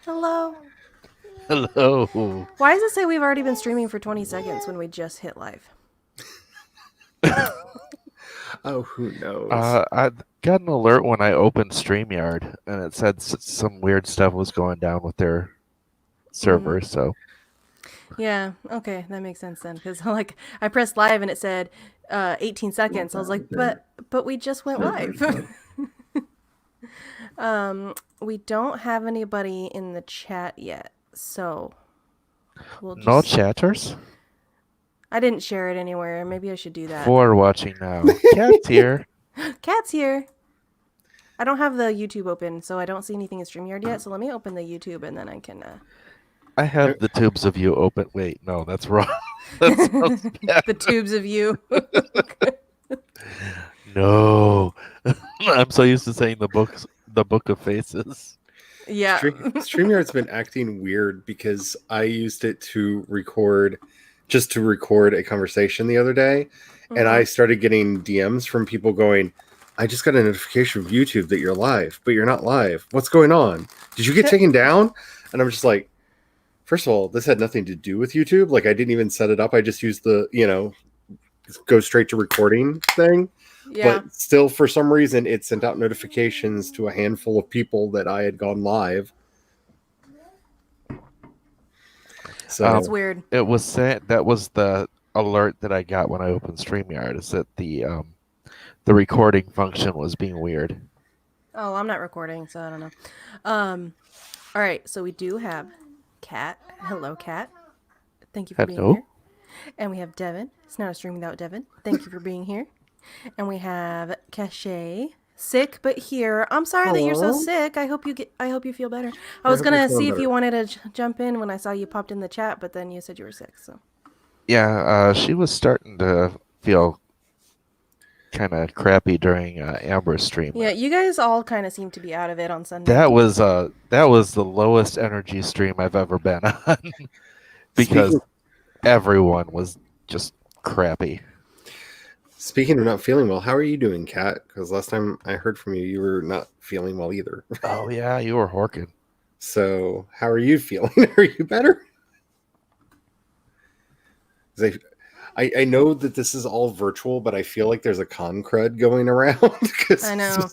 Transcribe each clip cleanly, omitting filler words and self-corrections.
Hello. Hello. Why does it say we've already been streaming for 20 seconds when we just hit live? Oh, who knows? I got an alert when I opened StreamYard, and it said some weird stuff was going down with their server. So Yeah, okay, that makes sense then. Because like I pressed live and it said 18 seconds. I was like, but we just went live. We don't have anybody in the chat yet, so we'll no just. chatters I didn't share it anywhere. Maybe I should do that. for watching now. Cat's here. Cat's here. I don't have the YouTube open, so I don't see anything in StreamYard yet. So let me open the YouTube and then I can. I have the tubes of you open. Wait, no, that's wrong. That sounds bad. The tubes of you. No, I'm so used to saying the book of faces. Yeah. StreamYard's been acting weird because I used it to record a conversation the other day, and I started getting DMs from people going, I just got a notification from YouTube that you're live, but you're not live. What's going on? Did you get taken down? And I'm just like, first of all, this had nothing to do with YouTube. Like, I didn't even set it up. I just used the, go straight to recording thing. Yeah. But still, for some reason, it sent out notifications to a handful of people that I had gone live. So That's weird. It was that was the alert that I got when I opened StreamYard. Is that the recording function was being weird. Oh, I'm not recording, so I don't know. All right, so we do have Kat. Hello, Kat. Thank you for being here. And we have Devin. It's not a stream without Devin. Thank you for being here. And we have Cachet. Sick but here. I'm sorry that you're so sick. I hope you feel better. I was gonna see if you wanted to jump in when I saw you popped in the chat, but then you said you were sick. So yeah, she was starting to feel kind of crappy during Amber's stream. Yeah, you guys all kind of seem to be out of it on Sunday. That was the lowest energy stream I've ever been on because everyone was just crappy. Speaking of not feeling well, how are you doing, Kat? Because last time I heard from you, you were not feeling well either. Oh yeah, you were horking. So how are you feeling? Are you better? I know that this is all virtual, but I feel like there's a con crud going around. I know.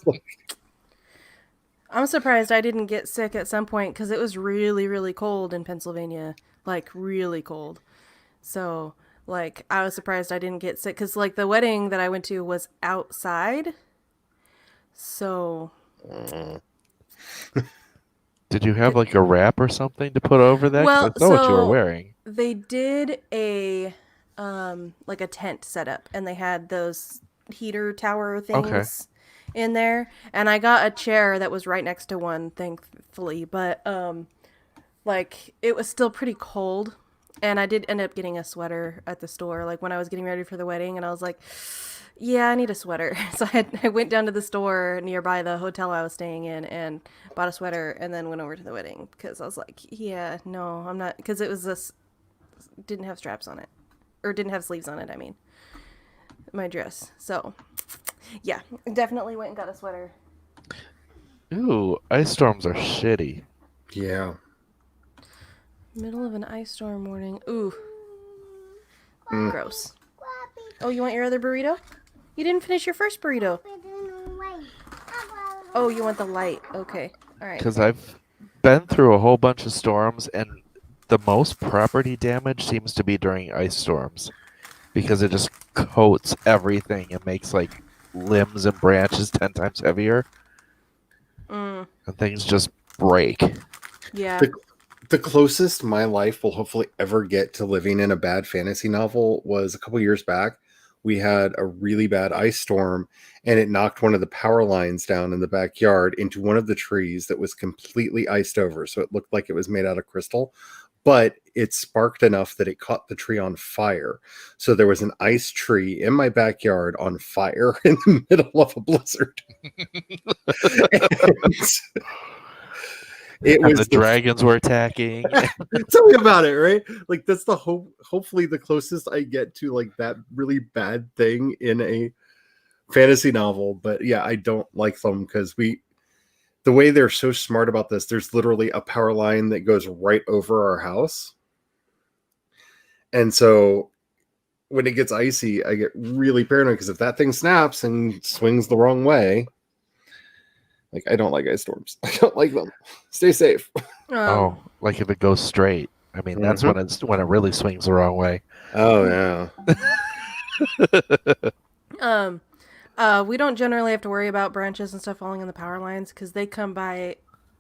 I'm surprised I didn't get sick at some point because it was really, really cold in Pennsylvania. Like, really cold. So, like, I was surprised I didn't get sick because, like, the wedding that I went to was outside. So. Did you have, like, a wrap or something to put over that? Well, I know what you were wearing. They did a tent setup, and they had those heater tower things in there, and I got a chair that was right next to one, thankfully, but like it was still pretty cold, and I did end up getting a sweater at the store, like when I was getting ready for the wedding, and I was like, yeah, I need a sweater. So I went down to the store nearby the hotel I was staying in and bought a sweater, and then went over to the wedding because I was like, yeah, no, I'm not, because it was this didn't have straps on it. Or didn't have sleeves on it, I mean. My dress. So, yeah. Definitely went and got a sweater. Ooh, ice storms are shitty. Yeah. Middle of an ice storm morning. Ooh. Gross. Oh, you want your other burrito? You didn't finish your first burrito. Oh, you want the light. Okay. All right. Because I've been through a whole bunch of storms, and the most property damage seems to be during ice storms because it just coats everything and makes like limbs and branches 10 times heavier. And things just break. Yeah. The closest my life will hopefully ever get to living in a bad fantasy novel was a couple years back. We had a really bad ice storm, and it knocked one of the power lines down in the backyard into one of the trees that was completely iced over. So it looked like it was made out of crystal, but it sparked enough that it caught the tree on fire. So there was an ice tree in my backyard on fire in the middle of a blizzard. The dragons were attacking. Tell me about it, right? Like that's the hopefully the closest I get to like that really bad thing in a fantasy novel. But yeah, I don't like them because the way they're so smart about this, there's literally a power line that goes right over our house. And so when it gets icy, I get really paranoid because if that thing snaps and swings the wrong way, like I don't like ice storms. I don't like them. Stay safe. Oh, like if it goes straight. I mean, that's when it really swings the wrong way. Oh yeah. We don't generally have to worry about branches and stuff falling on the power lines because they come by,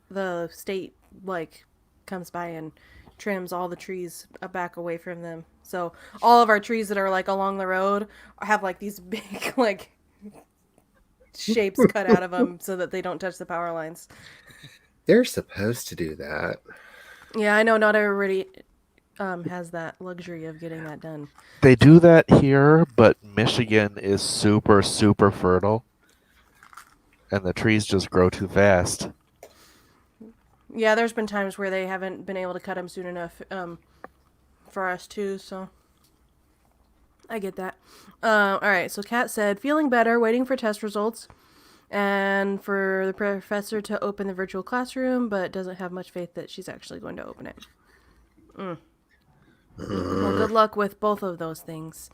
the state like comes by and trims all the trees back away from them. So all of our trees that are like along the road have like these big like shapes cut out of them so that they don't touch the power lines. They're supposed to do that. Yeah, I know not everybody has that luxury of getting that done. They do that here, but Michigan is super, super fertile. And the trees just grow too fast. Yeah, there's been times where they haven't been able to cut them soon enough for us too, so I get that. All right, so Kat said, feeling better, waiting for test results, and for the professor to open the virtual classroom, but doesn't have much faith that she's actually going to open it. Well, good luck with both of those things.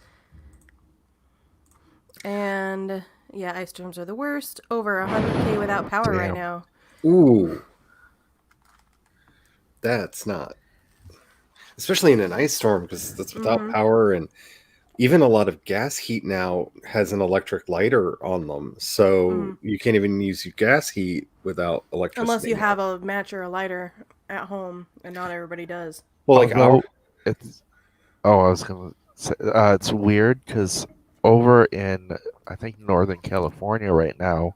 And yeah, ice storms are the worst. Over 100K without power right now. Ooh. That's not. Especially in an ice storm, because that's without power, and even a lot of gas heat now has an electric lighter on them. So you can't even use your gas heat without electricity. Unless you have a match or a lighter at home, and not everybody does. Well, like I was going to say, it's weird because over in, I think, Northern California right now,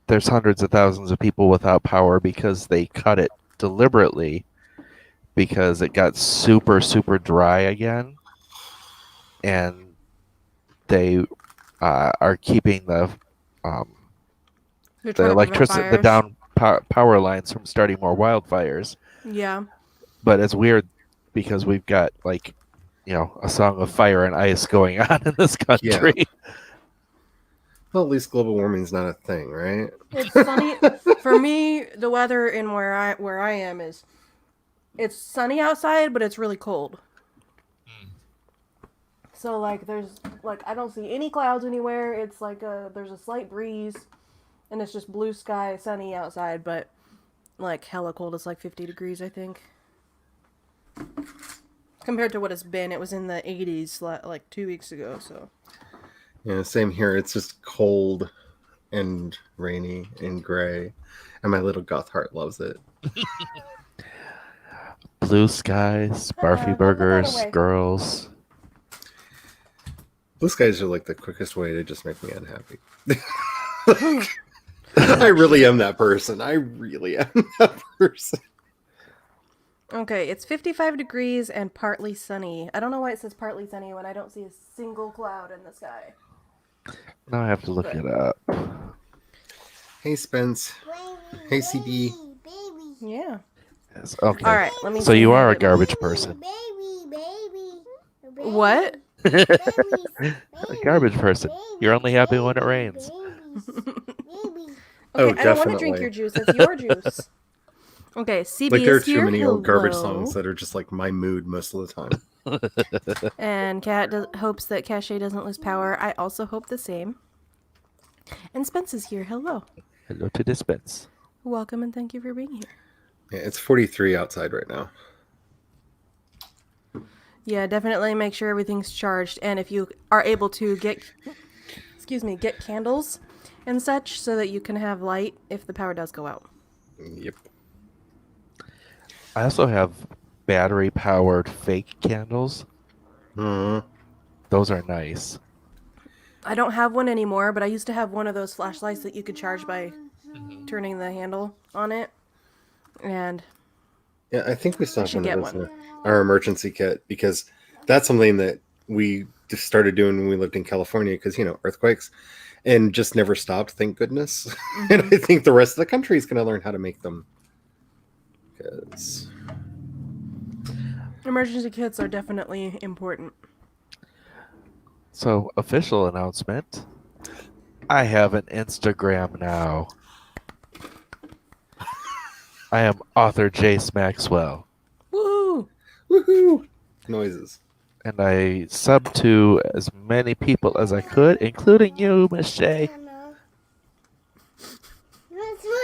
there's hundreds of thousands of people without power because they cut it deliberately because it got super, super dry again. And they are keeping the electricity, the down power lines from starting more wildfires. Yeah. But it's weird because we've got a song of fire and ice going on in this country. Yeah. Well, at least global warming is not a thing, right? It's sunny. For me, the weather in where I am is, it's sunny outside, but it's really cold. So like there's like I don't see any clouds anywhere. It's like there's a slight breeze, and it's just blue sky, sunny outside, but like hella cold. It's like 50 degrees, I think. Compared to what it's been, it was in the 80s like 2 weeks ago. So. Yeah, same here. It's just cold and rainy and gray, and my little goth heart loves it. Blue skies, barfy burgers, girls. Blue skies are like the quickest way to just make me unhappy. I really am that person. I really am that person. Okay, it's 55 degrees and partly sunny. I don't know why it says partly sunny when I don't see a single cloud in the sky. Now I have to look it up. Hey, Spence. Hey, CB. Yeah. Yes, okay. All right, let me. So you are a garbage person. What? A garbage person. You're only happy when it rains. Okay, I don't want to drink your juice. It's your juice. Okay, CB like there are is here. too many old garbage Hello. songs that are just like my mood most of the time. And Kat hopes that Cache doesn't lose power. I also hope the same. And Spence is here. Hello. Hello to Dispense. Welcome and thank you for being here. Yeah, it's 43 outside right now. Yeah, definitely make sure everything's charged. And if you are able to get candles and such so that you can have light if the power does go out. Yep. I also have battery-powered fake candles. Those are nice. I don't have one anymore, but I used to have one of those flashlights that you could charge by turning the handle on it. And yeah, I think we still have get one of those in our emergency kit because that's something that we just started doing when we lived in California because, earthquakes and just never stopped, thank goodness. And I think the rest of the country is going to learn how to make them. Because emergency kits are definitely important. So, official announcement. I have an Instagram now. I am author Jace Maxwell, Woo! Woohoo! Noises. and I sub to as many people as I could, including you, Miss Shay.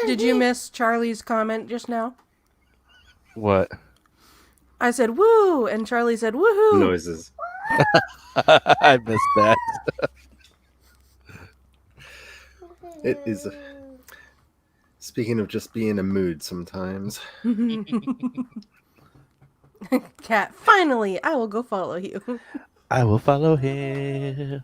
Did you miss Charlie's comment just now? What? I said woo, and Charlie said woohoo. Noises. I missed that. It is. Speaking of just being in a mood sometimes. Cat, finally, I will go follow you. I will follow him.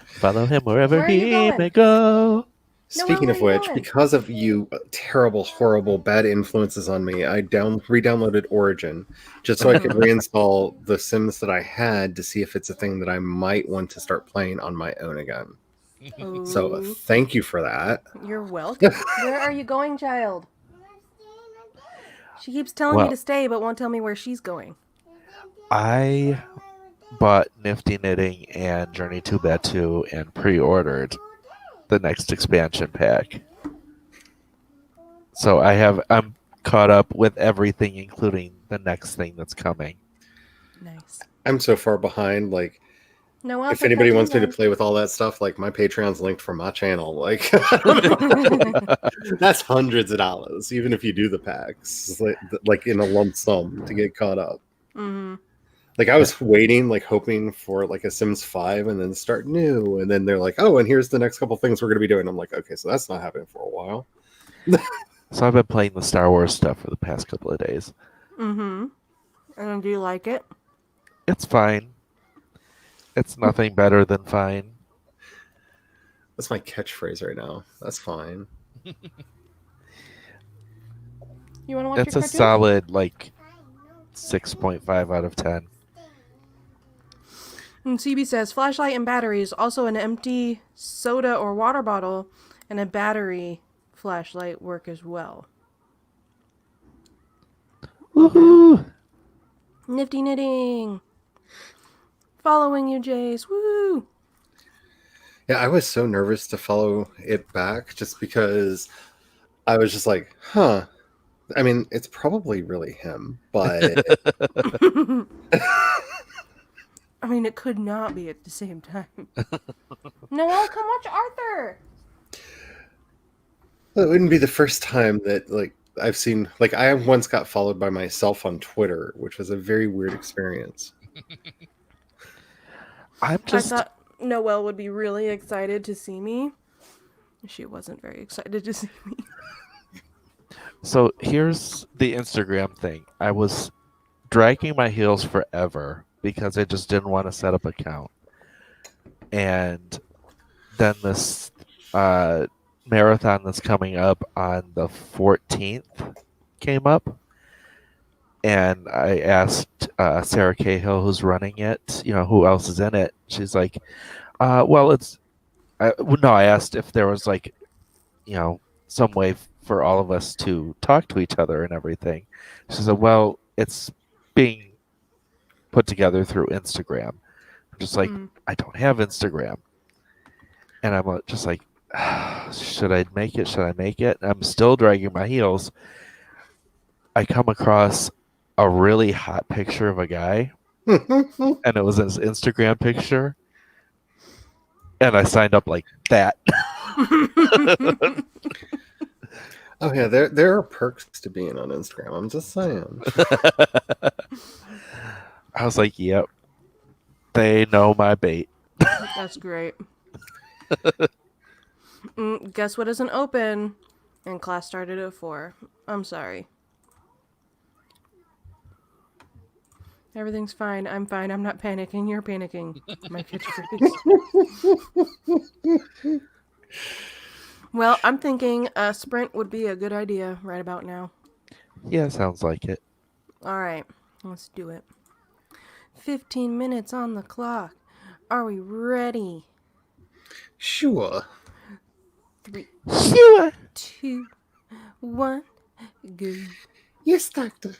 Follow him wherever Where are you he going? may go. Speaking where of are you which, going? because of you terrible, horrible, bad influences on me, I re-downloaded Origin just so I could reinstall the Sims that I had to see if it's a thing that I might want to start playing on my own again. So Ooh, thank you for that. you're welcome. Where are you going, child? She keeps telling me Well, to stay, but won't tell me where she's going. I bought Nifty Knitting and Journey to Batu and pre-ordered the next expansion pack. So I'm caught up with everything, including the next thing that's coming. Nice. I'm so far behind. Like, No, if anybody wants me to play with all that stuff, like my Patreon's linked from my channel. Like, that's hundreds of dollars, even if you do the packs, like in a lump sum to get caught up. Mm-hmm. Like I was waiting, like hoping for like a Sims 5 and then start new. And then they're like, oh, and here's the next couple things we're going to be doing. I'm like, okay, so that's not happening for a while. So I've been playing the Star Wars stuff for the past couple of days. Mm-hmm. And do you like it? It's fine. It's nothing better than fine. That's my catchphrase right now. That's fine. You want to watch It's your a cartoon? solid, like, 6.5 out of 10. And CB says, flashlight and batteries, also an empty soda or water bottle and a battery flashlight work as well. Woohoo! Nifty knitting. Following you, Jace. Woo! Yeah, I was so nervous to follow it back just because I was just like, huh. I mean, it's probably really him, but I mean, it could not be at the same time. Noelle, come watch Arthur. it wouldn't be the first time that like I've seen like I once got followed by myself on Twitter, which was a very weird experience. I thought Noelle would be really excited to see me. She wasn't very excited to see me. So here's the Instagram thing. I was dragging my heels forever because I just didn't want to set up an account. And then this marathon that's coming up on the 14th came up. And I asked Sarah Cahill, who's running it, who else is in it. She's like, well, I asked if there was like, some way for all of us to talk to each other and everything. She said, well, it's being put together through Instagram. I'm just like, I don't have Instagram. And I'm just like, should I make it? Should I make it? And I'm still dragging my heels. I come across a really hot picture of a guy, and it was his Instagram picture. And I signed up like that. Oh yeah, there are perks to being on Instagram. I'm just saying. I was like, yep. They know my bait. That's great. Guess what isn't open? And class started at 4. I'm sorry. Everything's fine. I'm fine. I'm not panicking. You're panicking. My catchphrase. Well, I'm thinking a sprint would be a good idea right about now. Yeah, sounds like it. All right. Let's do it. 15 minutes on the clock. Are we ready? Sure. 3, Sure. 2, 1, go. Yes, doctor.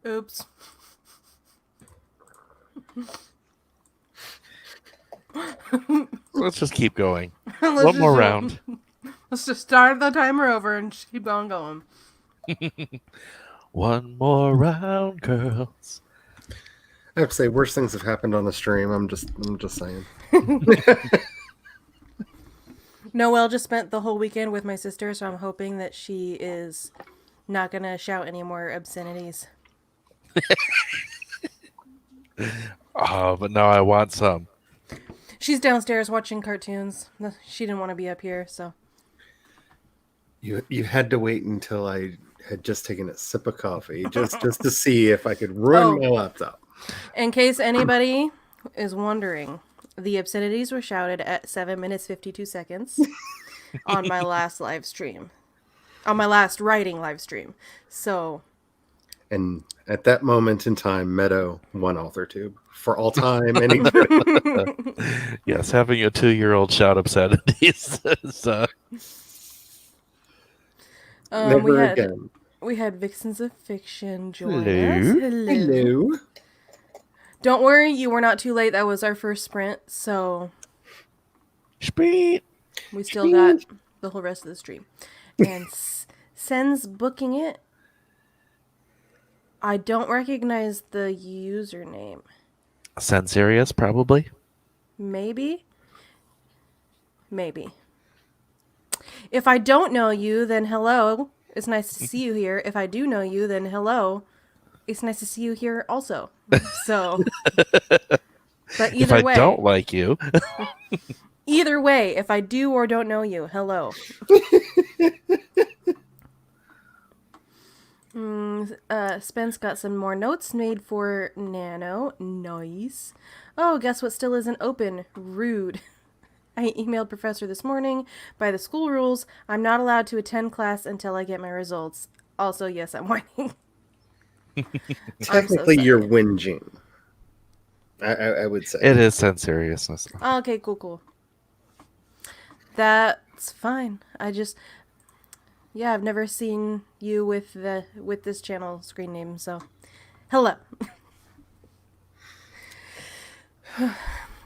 Oops. Let's just keep going. Let's One more just- round. Let's just start the timer over and just keep on going. One more round, girls. I have to say, worse things have happened on the stream. I'm just saying. Noelle just spent the whole weekend with my sister, so I'm hoping that she is not gonna shout any more obscenities. Oh, but now I want some. She's downstairs watching cartoons. She didn't want to be up here, so. You had to wait until I had just taken a sip of coffee just to see if I could ruin my laptop. In case anybody is wondering, the obscenities were shouted at 7 minutes 52 seconds on my last live stream. On my last writing live stream. So. And at that moment in time, Meadow won AuthorTube for all time. And Yes, having a 2-year-old shout obscenities is never again. We had Vixens of Fiction join Hello. us. Hello. Hello. Don't worry, you were not too late. That was our first sprint, so speed. we still got the whole rest of the stream. And Sen's booking it. I don't recognize the username. Sensorious, probably. Maybe? Maybe. If I don't know you, then hello. It's nice to see you here. If I do know you, then hello. It's nice to see you here also. So, but If I either way, don't like you, either way, if I do or don't know you, hello. Spence got some more notes made for Nano. Nice. Oh, guess what still isn't open? Rude. I emailed professor this morning. By the school rules, I'm not allowed to attend class until I get my results. Also, yes, I'm whining. Technically, you're whinging. I would say. it is sensoriousness. Oh, okay, cool. That's fine. Yeah, I've never seen you with this channel screen name, so hello.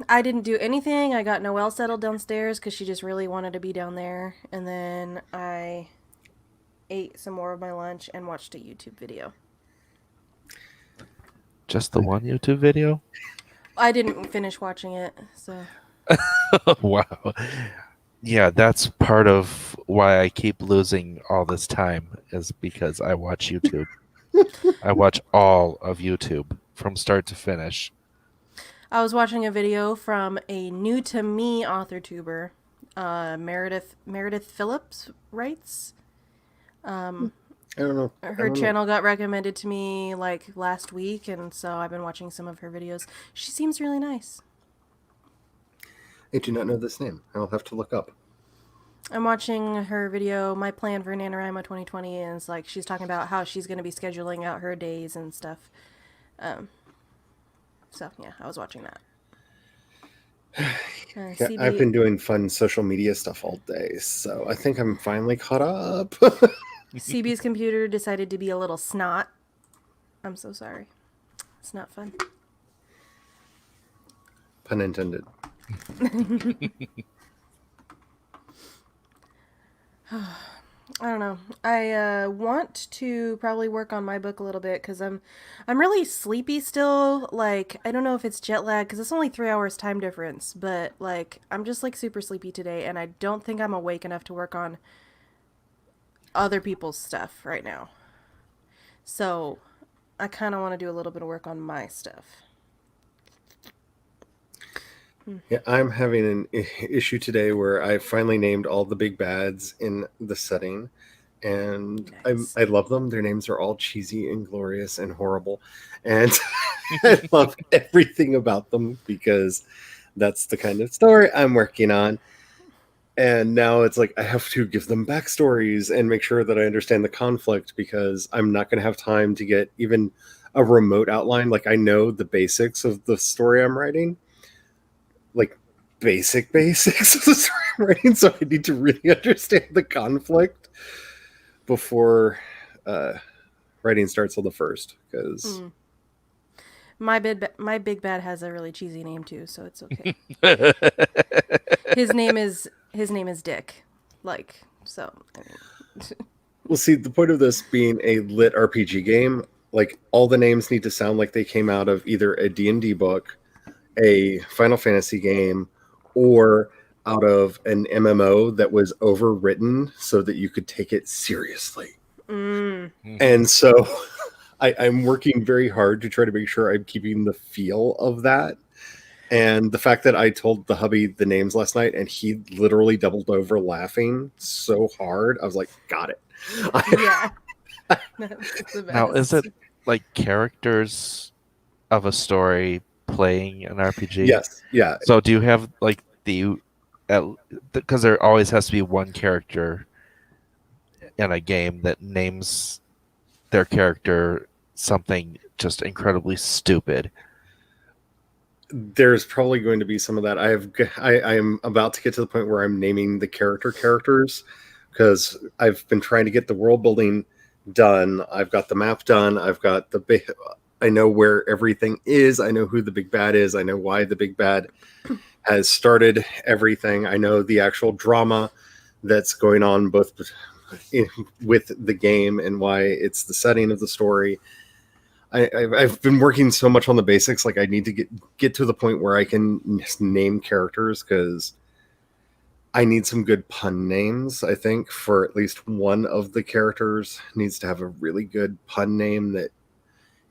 I didn't do anything. I got Noelle settled downstairs because she just really wanted to be down there, and then I ate some more of my lunch and watched a YouTube video. Just the one YouTube video? I didn't finish watching it, so. Wow. Yeah, that's part of why I keep losing all this time is because I watch YouTube. I watch all of YouTube from start to finish. I was watching a video from a new to me author tuber, Meredith Phillips writes. I don't know. Her channel got recommended to me like last week, and so I've been watching some of her videos. She seems really nice. I do not know this name. I'll have to look up. I'm watching her video, My Plan for NaNoWriMo 2020, and it's like she's talking about how she's going to be scheduling out her days and stuff. So, yeah, I was watching that. Yeah, I've been doing fun social media stuff all day, so I think I'm finally caught up. CB's computer decided to be a little snot. I'm so sorry. It's not fun. Pun intended. I don't know. I want to probably work on my book a little bit because I'm really sleepy still. Like, I don't know if it's jet lag because it's only 3 hours time difference, but like I'm just like super sleepy today, and I don't think I'm awake enough to work on other people's stuff right now. So I kind of want to do a little bit of work on my stuff. Yeah, I'm having an issue today where I finally named all the big bads in the setting, and Nice. I love them. Their names are all cheesy and glorious and horrible, and I love everything about them because that's the kind of story I'm working on. And now it's like I have to give them backstories and make sure that I understand the conflict because I'm not going to have time to get even a remote outline. Like I know the basics of the story I'm writing. Like basics of the story I'm writing, so I need to really understand the conflict before writing starts on the 1st because My big bad has a really cheesy name too, so it's okay. His name is Dick. Like, so I mean, Well, see, the point of this being a lit RPG game, like all the names need to sound like they came out of either a D&D book, a Final Fantasy game, or out of an MMO that was overwritten so that you could take it seriously. And so I'm working very hard to try to make sure I'm keeping the feel of that. And the fact that I told the hubby the names last night and he literally doubled over laughing so hard, I was like, got it. yeah. That's the Now, is best. it like characters of a story playing an RPG? Yes. Yeah. So do you have like because there always has to be one character in a game that names their character something just incredibly stupid? There's probably going to be some of that. I am about to get to the point where I'm naming the characters because I've been trying to get the world building done. I've got the map done. I know where everything is. I know who the big bad is. I know why the big bad has started everything. I know the actual drama that's going on both with the game and why it's the setting of the story. I've been working so much on the basics. Like I need to get to the point where I can name characters because I need some good pun names. I think for at least one of the characters needs to have a really good pun name that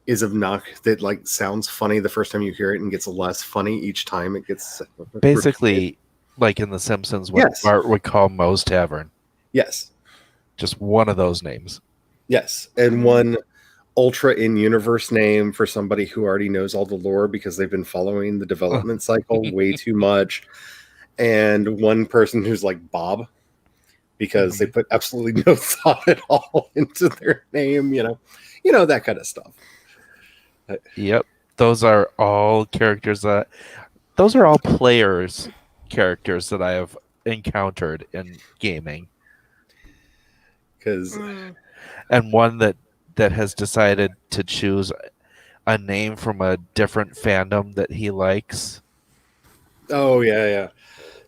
is that like sounds funny the first time you hear it and gets less funny each time it gets Basically, repeated. like in The Simpsons, what Yes. Bart would call Moe's Tavern. Yes. Just one of those names. Yes. And one ultra in-universe name for somebody who already knows all the lore because they've been following the development cycle way too much. And one person who's like Bob because they put absolutely no thought at all into their name, you know, that kind of stuff. Yep. Those are all characters those are all players' characters that I have encountered in gaming. And one that has decided to choose a name from a different fandom that he likes. Oh, yeah.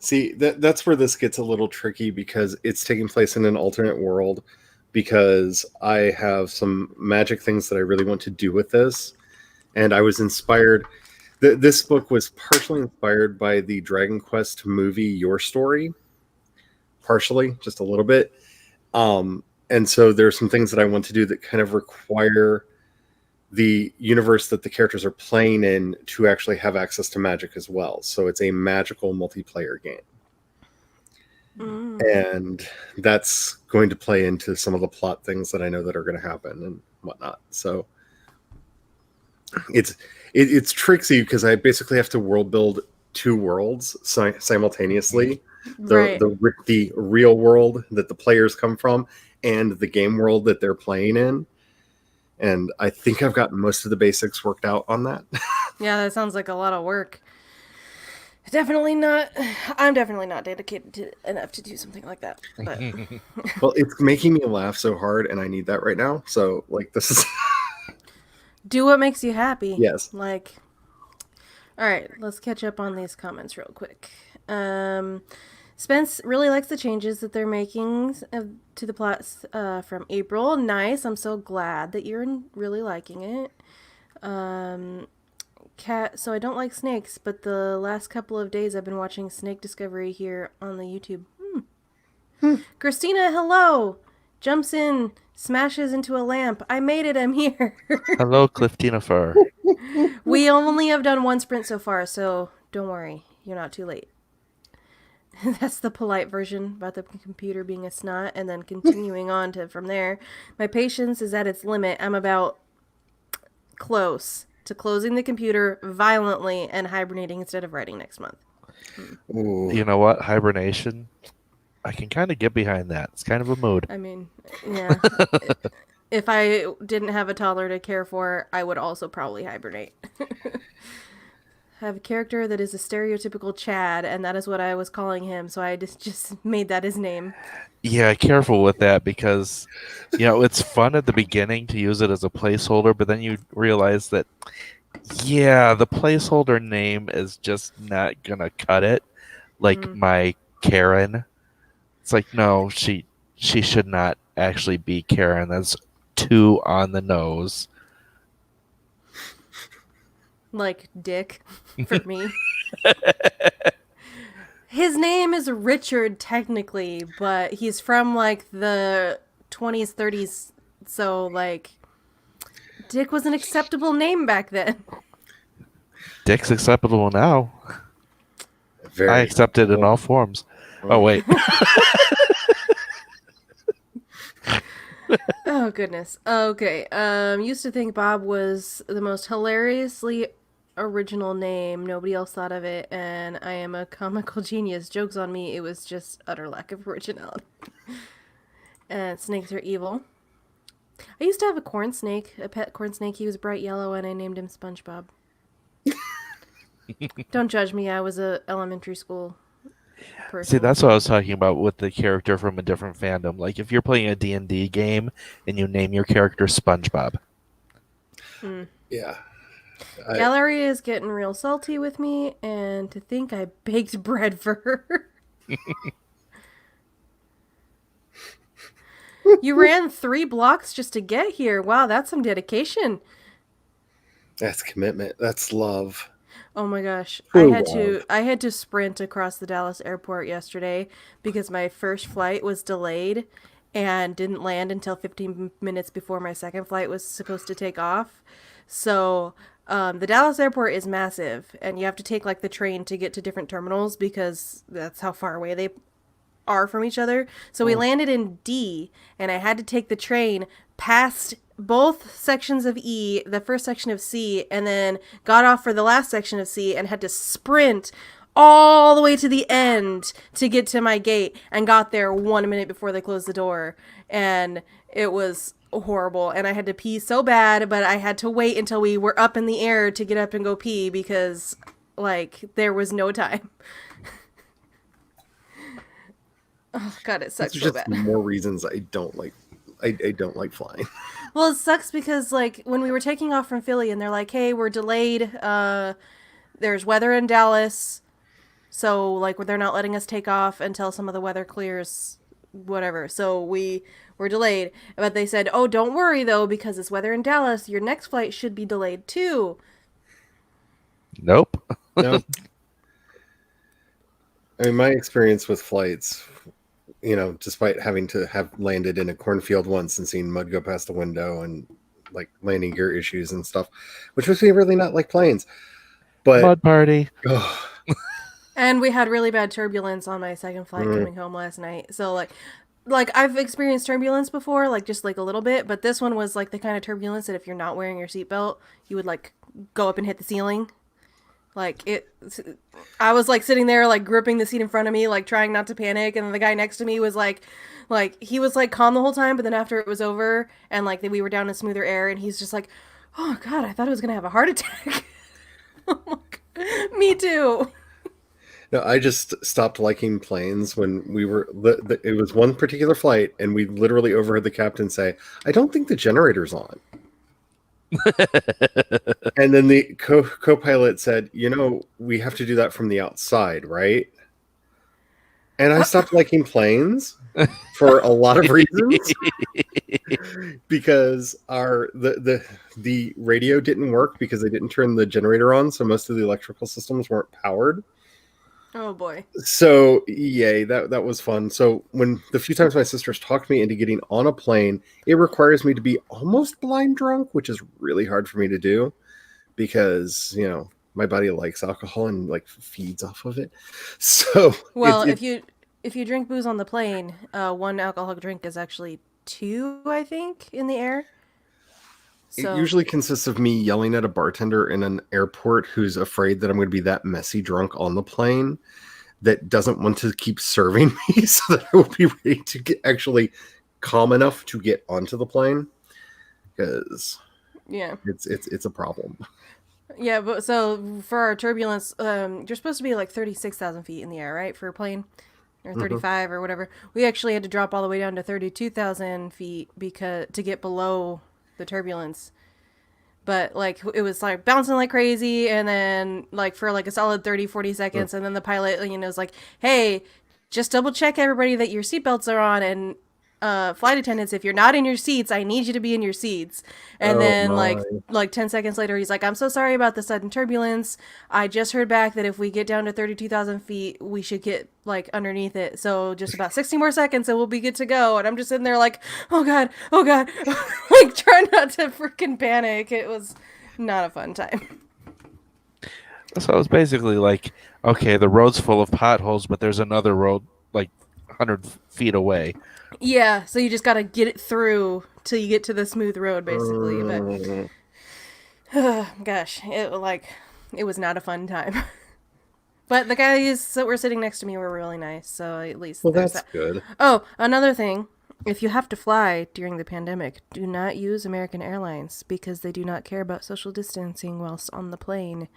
See, that's where this gets a little tricky because it's taking place in an alternate world because I have some magic things that I really want to do with this. And I was inspired. This book was partially inspired by the Dragon Quest movie Your Story. Partially, just a little bit. And so there's some things that I want to do that kind of require the universe that the characters are playing in to actually have access to magic as well. So it's a magical multiplayer game. And that's going to play into some of the plot things that I know that are going to happen and whatnot. So it's tricky because I basically have to world build two worlds simultaneously. The real world that the players come from and the game world that they're playing in. And I think I've gotten most of the basics worked out on that. Yeah, that sounds like a lot of work. I'm definitely not dedicated enough to do something like that. But well, it's making me laugh so hard and I need that right now. So like this is do what makes you happy. Yes. Like, all right, let's catch up on these comments real quick. Spence really likes the changes that they're making to the plots from April. Nice. I'm so glad that you're really liking it. So I don't like snakes, but the last couple of days I've been watching Snake Discovery here on the YouTube. Christina, hello! Jumps in, smashes into a lamp. I made it, I'm here. Hello, Cliftina Fur. We only have done one sprint so far, so don't worry. You're not too late. That's the polite version about the computer being a snot, and then continuing on from there. My patience is at its limit. I'm about close to closing the computer violently and hibernating instead of writing next month. Ooh. You know what? Hibernation, I can kind of get behind that. It's kind of a mood. I mean, yeah. If I didn't have a toddler to care for, I would also probably hibernate. have a character that is a stereotypical Chad, and that is what I was calling him. So I just made that his name. Yeah, careful with that because, it's fun at the beginning to use it as a placeholder, but then you realize that, yeah, the placeholder name is just not gonna cut it. Like my Karen, it's like, no, she should not actually be Karen. That's too on the nose. Like Dick for me. His name is Richard technically, but he's from like the 20s, 30s. So like Dick was an acceptable name back then. Dick's acceptable now. Very I accept it in all forms. Oh, wait. Oh goodness. Okay. Used to think Bob was the most hilariously original name. Nobody else thought of it, and I am a comical genius. Joke's on me. It was just utter lack of originality. And snakes are evil. I used to have a corn snake, a pet corn snake. He was bright yellow, and I named him SpongeBob. Don't judge me. I was a elementary school person. See, that's what I was talking about with the character from a different fandom. Like, if you're playing a D&D game and you name your character SpongeBob. Yeah. Gallery is getting real salty with me, and to think I baked bread for her. You ran 3 blocks just to get here. Wow, that's some dedication. That's commitment. That's love. Oh my gosh. True I had to sprint across the Dallas airport yesterday because my first flight was delayed and didn't land until 15 minutes before my second flight was supposed to take off. So, the Dallas airport is massive, and you have to take like the train to get to different terminals because that's how far away they are from each other. So we landed in D, and I had to take the train past both sections of E, the first section of C, and then got off for the last section of C and had to sprint all the way to the end to get to my gate, and got there 1 minute before they closed the door. And it was horrible, and I had to pee so bad, but I had to wait until we were up in the air to get up and go pee because like there was no time. Oh god, it sucks There's so just bad. more reasons I don't like. I don't like flying. Well, it sucks because like when we were taking off from Philly and they're like, "Hey, we're delayed. There's weather in Dallas, so like they're not letting us take off until some of the weather clears, whatever." So we were delayed, but they said, "Oh, don't worry though, because it's weather in Dallas. Your next flight should be delayed too." Nope. No. I mean, my experience with flights, despite having to have landed in a cornfield once and seen mud go past the window and like landing gear issues and stuff, which makes me really not like planes. But Mud party. oh, And we had really bad turbulence on my second flight coming home last night. So like I've experienced turbulence before, like just like a little bit, but this one was like the kind of turbulence that if you're not wearing your seatbelt, you would like go up and hit the ceiling. I was like sitting there like gripping the seat in front of me, like trying not to panic, and then the guy next to me was like he was like calm the whole time, but then after it was over and like we were down in smoother air, and he's just like, "Oh god, I thought I was gonna have a heart attack." Oh my god. Me too. no, I just stopped liking planes when we were. It was one particular flight, and we literally overheard the captain say, "I don't think the generator's on." And then the co-pilot said, "We have to do that from the outside, right?" And I stopped liking planes for a lot of reasons because the radio didn't work because they didn't turn the generator on, so most of the electrical systems weren't powered. Oh boy. So yay, that was fun. So when the few times my sisters talked me into getting on a plane, it requires me to be almost blind drunk, which is really hard for me to do because my body likes alcohol and like feeds off of it. So Well, if you drink booze on the plane, 1 alcoholic drink is actually 2, I think, in the air. So it usually consists of me yelling at a bartender in an airport who's afraid that I'm going to be that messy drunk on the plane that doesn't want to keep serving me so that I will be ready to get actually calm enough to get onto the plane because yeah. it's a problem. Yeah, but so for our turbulence, you're supposed to be like 36,000 feet in the air, right, for a plane, or Hmm. 35 or whatever. We actually had to drop all the way down to 32,000 feet because to get below the turbulence. But like it was like bouncing like crazy, and then like for like a solid 30, 40 seconds, and then the pilot, was like, "Hey, just double check everybody that your seatbelts are on, and flight attendants, if you're not in your seats, I need you to be in your seats." And Oh then my. like 10 seconds later, he's like, "I'm so sorry about the sudden turbulence. I just heard back that if we get down to 32,000 feet, we should get like underneath it. So just about 60 more seconds and we'll be good to go." And I'm just sitting there like, "Oh God, oh God." Like trying not to freaking panic. It was not a fun time. So it's basically like, okay, the road's full of potholes, but there's another road like 100 feet away. Yeah, so you just gotta get it through till you get to the smooth road, basically. But Mm. gosh, it was not a fun time. But the guys that were sitting next to me were really nice, so at least Well, there's that's that. good. Oh, another thing. If you have to fly during the pandemic, do not use American Airlines because they do not care about social distancing whilst on the plane.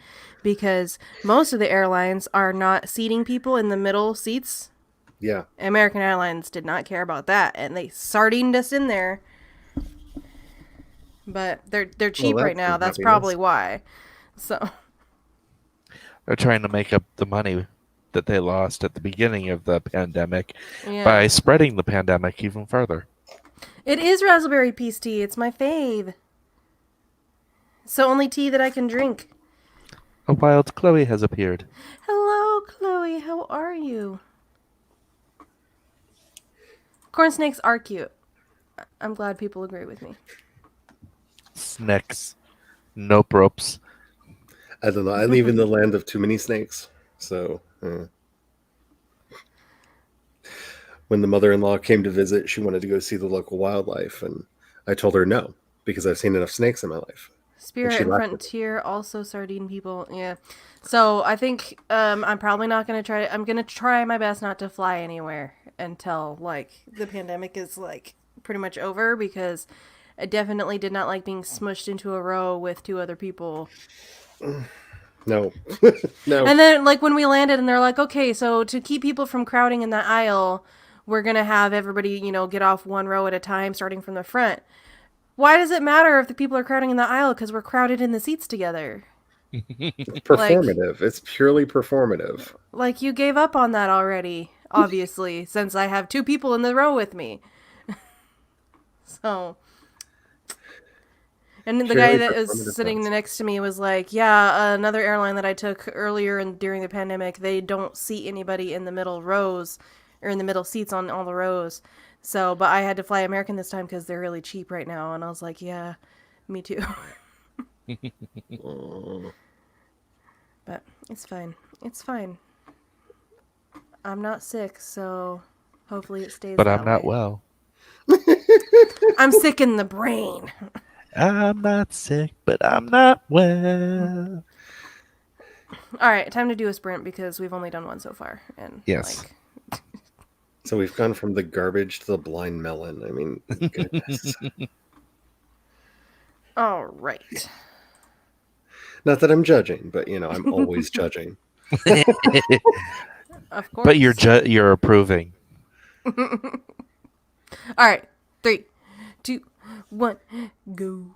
Because most of the airlines are not seating people in the middle seats. Yeah. American Airlines did not care about that, and they sardined us in there. But they're Well, cheap right that's now. some That's happiness. probably why. So They're trying to make up the money that they lost at the beginning of the pandemic yeah, by spreading the pandemic even further. it is raspberry peace tea. It's my fave. It's the only tea that I can drink. A wild Chloe has appeared. Hello, Chloe. How are you? Corn snakes are cute. I'm glad people agree with me. Snacks. Nope ropes. I don't know. I live in the land of too many snakes. So when the mother-in-law came to visit, she wanted to go see the local wildlife, and I told her no because I've seen enough snakes in my life, and Spirit she and laughed at me. Frontier also sardine people. Yeah. So I think I'm probably not gonna try. I'm gonna try my best not to fly anywhere until like the pandemic is like pretty much over because I definitely did not like being smushed into a row with two other people. No, no. And then like when we landed and they're like, okay, so to keep people from crowding in the aisle, we're gonna have everybody get off one row at a time, starting from the front. Why does it matter if the people are crowding in the aisle? Because we're crowded in the seats together. It's Like, performative. It's purely performative. like you gave up on that already, obviously, since I have two people in the row with me. So, and the guy Purely that was performative sitting nonsense. next to me was like, "Yeah, another airline that I took earlier during the pandemic, they don't seat anybody in the middle rows or in the middle seats on all the rows." So, but I had to fly American this time because they're really cheap right now, and I was like, "Yeah, me too." Mm. But it's fine. It's fine. I'm not sick, so hopefully it stays But I'm that not way. well. I'm sick in the brain. I'm not sick, but I'm not well. All right, time to do a sprint because we've only done one so far, and Yes. like, So we've gone from the garbage to the blind melon. I mean, goodness. all right. Not that I'm judging, but I'm always judging. Of But you're course. you're approving. All right, 3, 2, 1, go.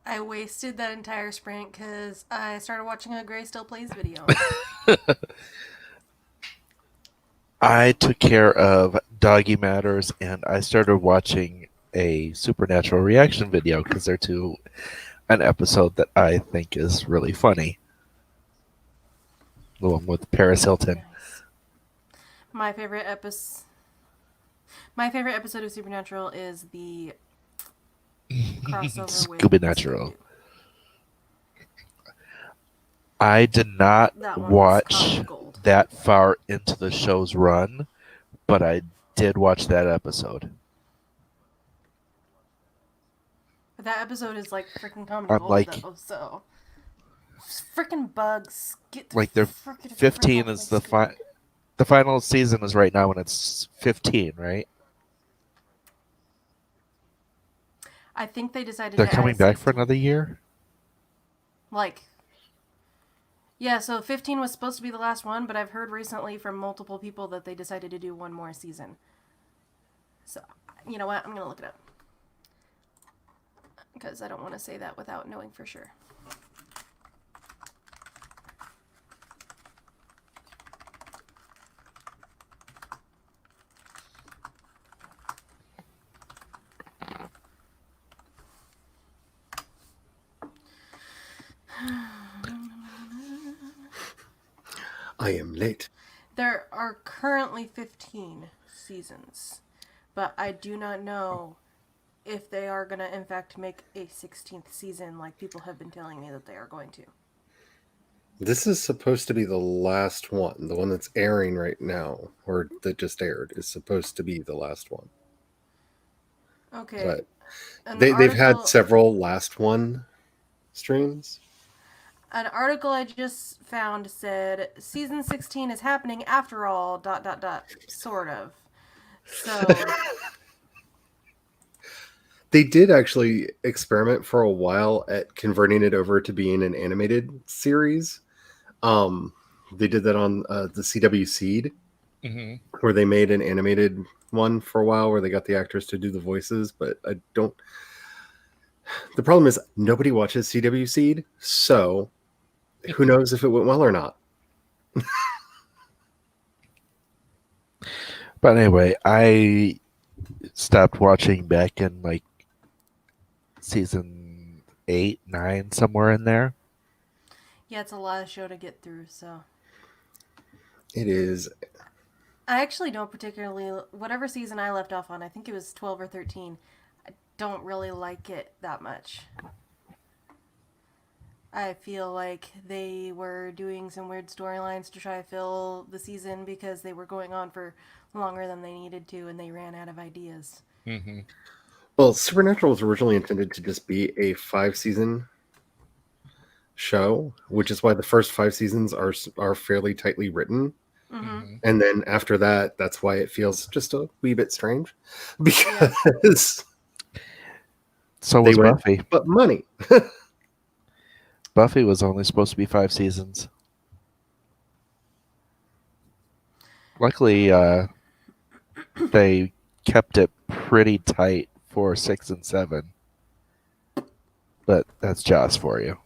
I wasted that entire sprint because I started watching a Gray Still Plays video. I took care of Doggy Matters and I started watching a Supernatural reaction video because they're to an episode that I think is really funny. The one with Paris Hilton. Nice. My favorite episode of Supernatural is the crossover with Scooby-Natural. I did not That one was watch gold. that far into the show's run, but I did watch that episode. But that episode is like freaking comedy Unlike- gold, though. So freaking bugs get the Like they're frickin' 15 frick off is my screen. the final season is right now when it's 15, right? I think they decided They're to add coming a back for 16. another year? Yeah, so 15 was supposed to be the last one, but I've heard recently from multiple people that they decided to do one more season. So, you know what? I'm going to look it up. Because I don't want to say that without knowing for sure. I am late. There are currently 15 seasons, but I do not know if they are going to, in fact, make a 16th season like people have been telling me that they are going to. This is supposed to be the last one. The one that's airing right now, or that just aired, is supposed to be the last one. Okay. But An they've had article- several last one streams. An article I just found said season 16 is happening after all, ... sort of. So, They did actually experiment for a while at converting it over to being an animated series. They did that on the CW Seed, where they made an animated one for a while where they got the actors to do the voices, but I don't. The problem is nobody watches CW Seed, so who knows if it went well or not. But anyway, I stopped watching back in like season 8, 9, somewhere in there. yeah, it's a lot of show to get through, so. It is. I actually don't particularly. Whatever season I left off on, I think it was 12 or 13, I don't really like it that much. I feel like they were doing some weird storylines to try to fill the season because they were going on for longer than they needed to and they ran out of ideas. Well, Supernatural was originally intended to just be a 5-season show, which is why the first 5 seasons are fairly tightly written. Mm-hmm. And then after that, that's why it feels just a wee bit strange. Because So They was went- Buffy. but money. Buffy was only supposed to be 5 seasons. Luckily, they kept it pretty tight for 6 and 7. But that's Joss for you.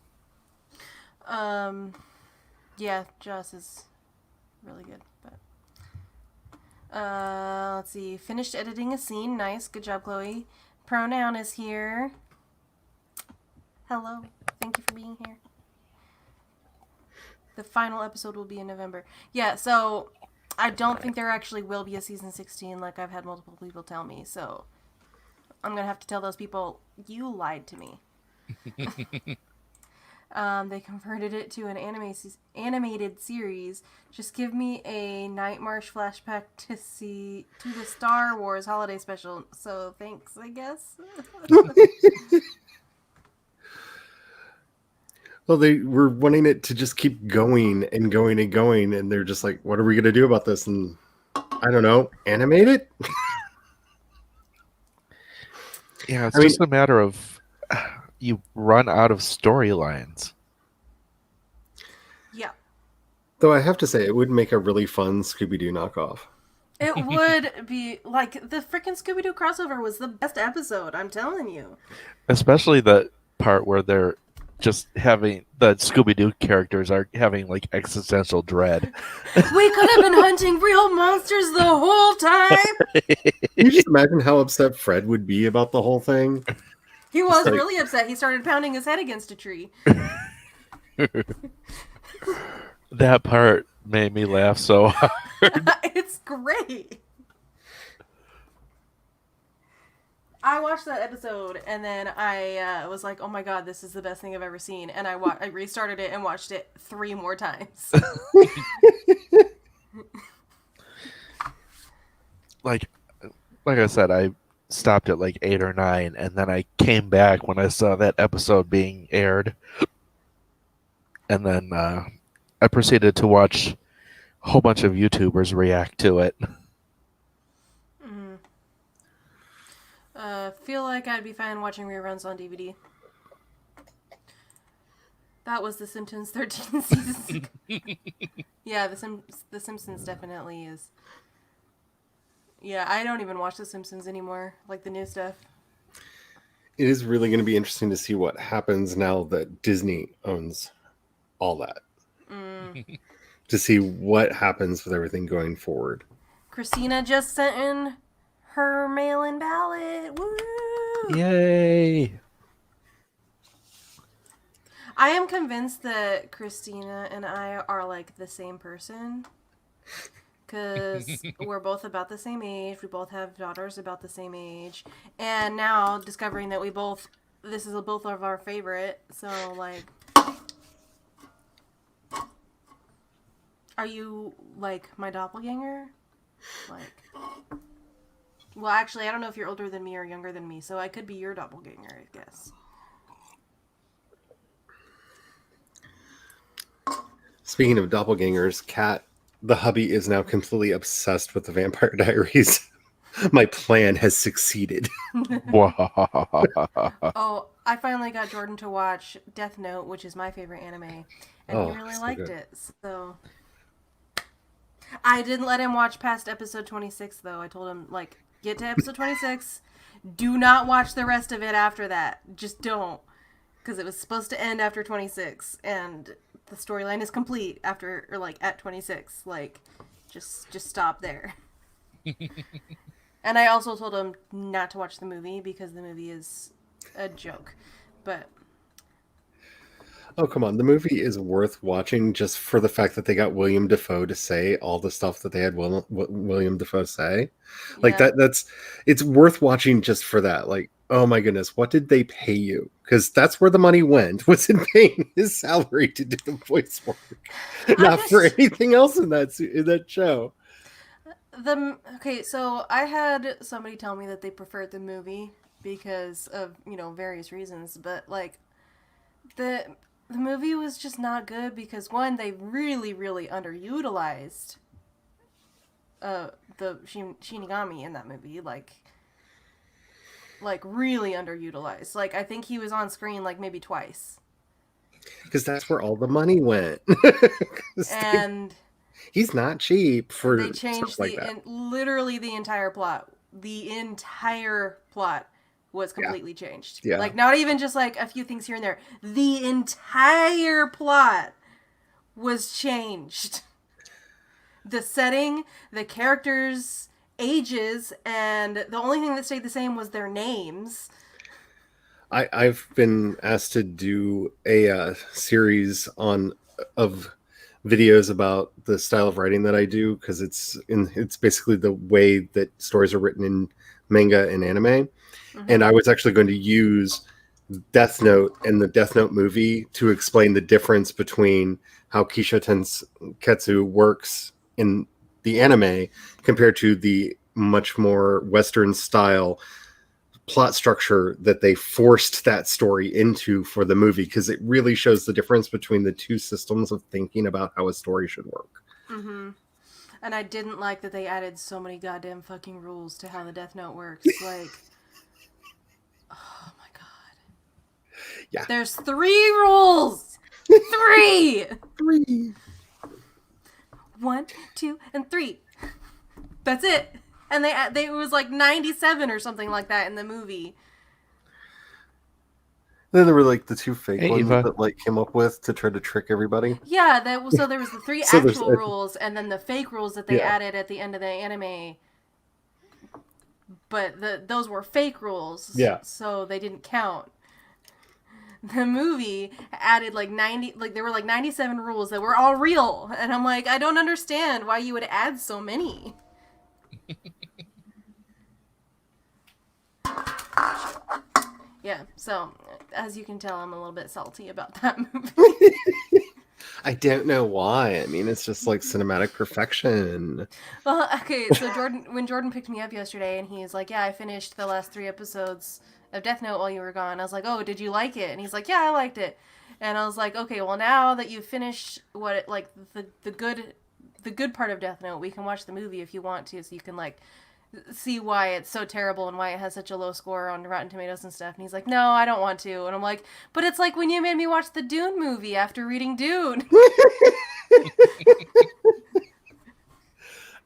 Yeah, Joss is really good. But let's see. Finished editing a scene. Nice. Good job, Chloe. Pronoun is here. Hello. Thank you for being here. The final episode will be in November. Yeah, so I don't think there actually will be a season 16 like I've had multiple people tell me. So I'm going to have to tell those people, you lied to me. They converted it to an animated series. Just give me a Night March flashback to the Star Wars holiday special. So thanks, I guess. Well, they were wanting it to just keep going and going and going, and they're just like, "What are we going to do about this?" And I don't know, animate it. Yeah, it's I mean- just a matter of you run out of storylines. Yeah. Though I have to say, it would make a really fun Scooby-Doo knockoff. It would be like the freaking Scooby-Doo crossover was the best episode, I'm telling you. Especially the part where they're just having the Scooby-Doo characters are having like existential dread. We could have been hunting real monsters the whole time. Can you just imagine how upset Fred would be about the whole thing? He was like- really upset. He started pounding his head against a tree. That part made me laugh so hard. It's great. I watched that episode and then I was like, "Oh my god, this is the best thing I've ever seen." And I restarted it and watched it 3 more times. like I said, I stopped at like 8 or 9, and then I came back when I saw that episode being aired, and then I proceeded to watch a whole bunch of YouTubers react to it. Feel like I'd be fine watching reruns on DVD. That was The Simpsons 13th season. Yeah, The Simpsons definitely is. Yeah, I don't even watch The Simpsons anymore, like the new stuff. It is really going to be interesting to see what happens now that Disney owns all that. To see what happens with everything going forward. Christina just sent in her mail-in ballot. Woo! Yay! I am convinced that Christina and I are like the same person. Because we're both about the same age. We both have daughters about the same age. And now discovering that this is both of our favorite. So, like, are you, like, my doppelganger? Like, well, actually, I don't know if you're older than me or younger than me. So I could be your doppelganger, I guess. Speaking of doppelgangers, Kat, the hubby, is now completely obsessed with the Vampire Diaries. My plan has succeeded. Oh, I finally got Jordan to watch Death Note, which is my favorite anime, and he really so liked good. it. So I didn't let him watch past episode 26, though. I told him, like, get to episode 26. Do not watch the rest of it after that. Just don't. Because it was supposed to end after 26, and the storyline is complete after, or like, at 26. Like, just stop there. And I also told him not to watch the movie, because the movie is a joke. But Oh, come on. The movie is worth watching just for the fact that they got William Dafoe to say all the stuff that they had William Dafoe say. Like, yeah. it's worth watching just for that. Like, oh my goodness, what did they pay you? Because that's where the money went, was in paying his salary to do the voice work. Not for anything else in that show. Okay, so I had somebody tell me that they preferred the movie because of, various reasons, but, like, the movie was just not good because, one, they really, really underutilized the Shinigami in that movie, like really underutilized. Like, I think he was on screen, like, maybe twice. Because that's where all the money went. And he's not cheap for they changed stuff like that. literally the entire plot. The entire plot was completely changed. Yeah. Like, not even just, like, a few things here and there. The entire plot was changed. The setting, the characters' ages, and the only thing that stayed the same was their names. I've been asked to do a series of videos about the style of writing that I do, because it's basically the way that stories are written in manga and anime. And I was actually going to use Death Note and the Death Note movie to explain the difference between how Kisho Tenketsu works in the anime compared to the much more Western style plot structure that they forced that story into for the movie, because it really shows the difference between the two systems of thinking about how a story should work. Mm-hmm. And I didn't like that they added so many goddamn fucking rules to how the Death Note works. Like, oh my god. Yeah. There's 3 rules! 3! 3. 1, 2, and 3. That's it. And it was like 97 or something like that in the movie. Then there were like the two fake Hey, ones Eva. that like came up with to try to trick everybody. Yeah, so there was the three So there's actual rules and then the fake rules that they Yeah. added at the end of the anime. But those were fake rules. Yeah. So they didn't count. The movie added like 90, like there were like 97 rules that were all real. And I'm like, I don't understand why you would add so many. Yeah, so as you can tell, I'm a little bit salty about that movie. I don't know why. I mean, it's just like cinematic perfection. Well, okay, so when Jordan picked me up yesterday and he's like, yeah, I finished the last 3 episodes of Death Note while you were gone. I was like, oh, did you like it? And he's like, yeah, I liked it. And I was like, okay, well now that you've finished the good part of Death Note, we can watch the movie if you want to, so you can like see why it's so terrible and why it has such a low score on Rotten Tomatoes and stuff. And he's like, no, I don't want to. And I'm like, but it's like when you made me watch the Dune movie after reading Dune.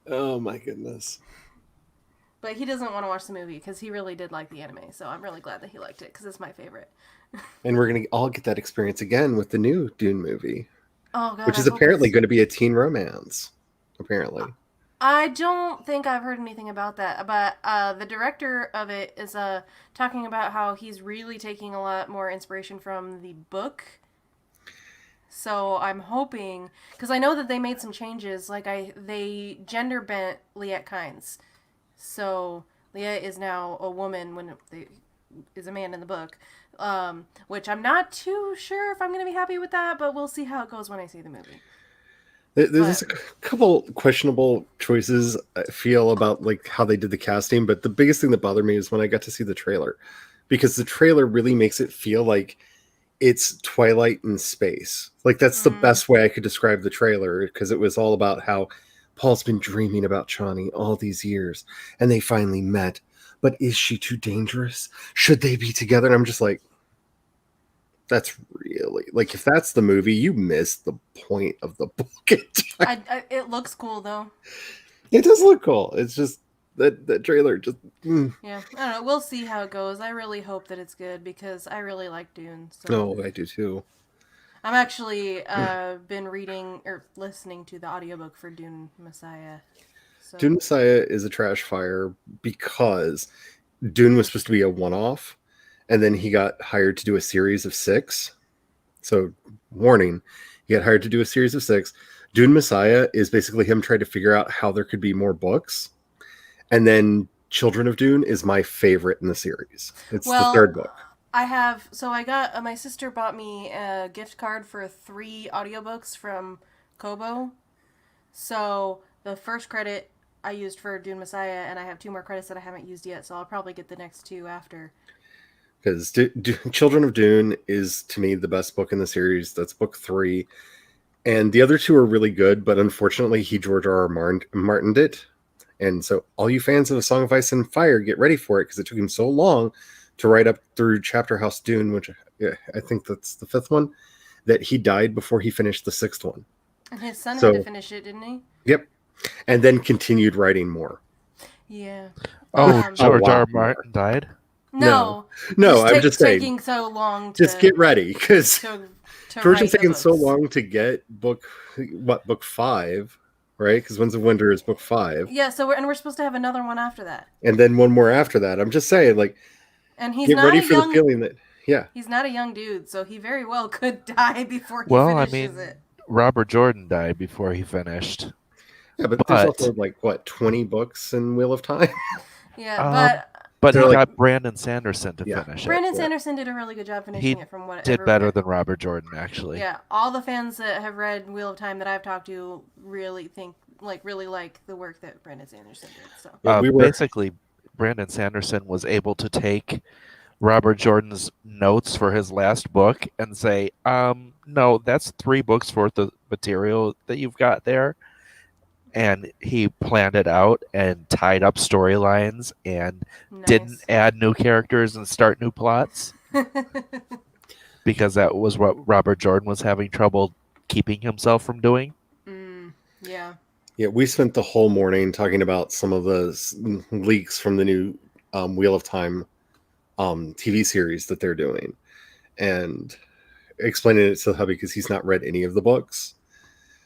Oh my goodness. But he doesn't want to watch the movie because he really did like the anime. So I'm really glad that he liked it because it's my favorite. And we're gonna all get that experience again with the new Dune movie, Oh god, which is I hope apparently it's- going to be a teen romance. Apparently. I don't think I've heard anything about that, but the director of it is talking about how he's really taking a lot more inspiration from the book. So I'm hoping, because I know that they made some changes, like they gender bent Liet Kynes, so Liet is now a woman when they is a man in the book, which I'm not too sure if I'm gonna be happy with that, but we'll see how it goes when I see the movie. There's a couple questionable choices I feel about like how they did the casting, but the biggest thing that bothered me is when I got to see the trailer, because the trailer really makes it feel like it's Twilight in space. Like that's the best way I could describe the trailer, because it was all about how Paul's been dreaming about Chani all these years and they finally met. But is she too dangerous? Should they be together? And I'm just like, that's really like, if that's the movie, you missed the point of the book. It looks cool though. It does look cool. It's just that trailer just. Yeah, I don't know. We'll see how it goes. I really hope that it's good because I really like Dune. So. No, I do too. I'm actually been reading or listening to the audiobook for Dune Messiah. So. Dune Messiah is a trash fire because Dune was supposed to be a one-off, and then he got hired to do a series of 6. So, warning, he got hired to do a series of 6. Dune Messiah is basically him trying to figure out how there could be more books. And then Children of Dune is my favorite in the series. It's the 3rd book. My sister bought me a gift card for 3 audiobooks from Kobo. So the first credit I used for Dune Messiah, and I have 2 more credits that I haven't used yet, so I'll probably get the next 2 after. Because Children of Dune is, to me, the best book in the series. That's book 3. And the other 2 are really good, but unfortunately, George R. R. Martin'd it. And so all you fans of A Song of Ice and Fire, get ready for it, because it took him so long to write up through Chapter House Dune, which I think that's the 5th one, that he died before he finished the 6th one. And his son had to finish it, didn't he? Yep. And then continued writing more. Yeah. Oh, George wow. R. R. Martin died? No, He's I'm just saying. Taking so long to Just get ready, because George is taking so long to get book 5, right? Because Winds of Winter is book 5. Yeah, so we're supposed to have another one after that. And then one more after that. I'm just saying, like, and he's get not ready a for young, the feeling that, yeah. He's not a young dude, so he very well could die before he finishes it. Robert Jordan died before he finished. Yeah, but there's also, like, 20 books in Wheel of Time? Yeah, but he got Brandon Sanderson to finish it. Brandon Sanderson did a really good job finishing it from what He did better than Robert Jordan, actually. Yeah, all the fans that have read Wheel of Time that I've talked to really like the work that Brandon Sanderson did. So basically, Brandon Sanderson was able to take Robert Jordan's notes for his last book and say, no, that's 3 books worth of material that you've got there. And he planned it out and tied up storylines and didn't add new characters and start new plots. Because that was what Robert Jordan was having trouble keeping himself from doing. Yeah. Yeah, we spent the whole morning talking about some of the leaks from the new Wheel of Time TV series that they're doing. and explaining it to the hubby because he's not read any of the books.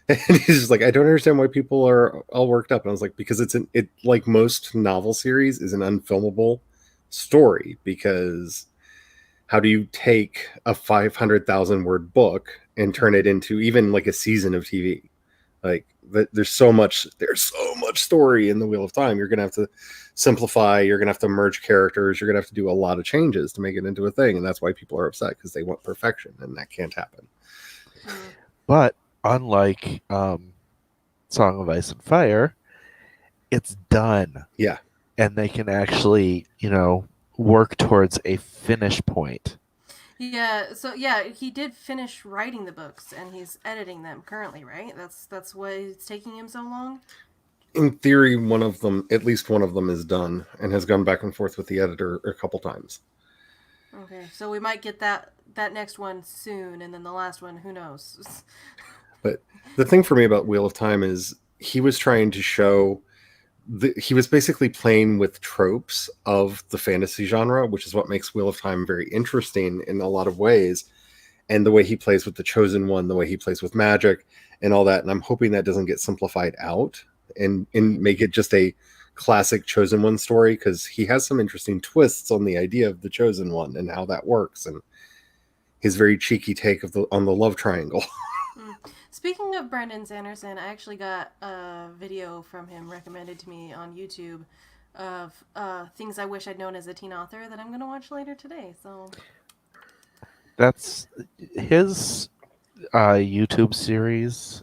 And he's just like, I don't understand why people are all worked up. And I was like, because it like most novel series is an unfilmable story, because how do you take a 500,000 word book and turn it into even like a season of TV? Like there's so much story in the Wheel of Time. You're going to have to simplify, you're going to have to merge characters, you're going to have to do a lot of changes to make it into a thing. And that's why people are upset, because they want perfection, and that can't happen. But unlike Song of Ice and Fire, it's done. Yeah. And they can actually, work towards a finish point. Yeah, so yeah, he did finish writing the books, and he's editing them currently, right? That's why it's taking him so long? In theory, at least one of them is done and has gone back and forth with the editor a couple times. Okay, so we might get that next one soon, and then the last one, who knows? But the thing for me about Wheel of Time is he was trying to show he was basically playing with tropes of the fantasy genre, which is what makes Wheel of Time very interesting in a lot of ways. And the way he plays with the Chosen One, the way he plays with magic and all that. And I'm hoping that doesn't get simplified out and make it just a classic Chosen One story, because he has some interesting twists on the idea of the Chosen One and how that works, and his very cheeky take on the love triangle. Speaking of Brandon Sanderson, I actually got a video from him recommended to me on YouTube of things I wish I'd known as a teen author that I'm going to watch later today. So that's his YouTube series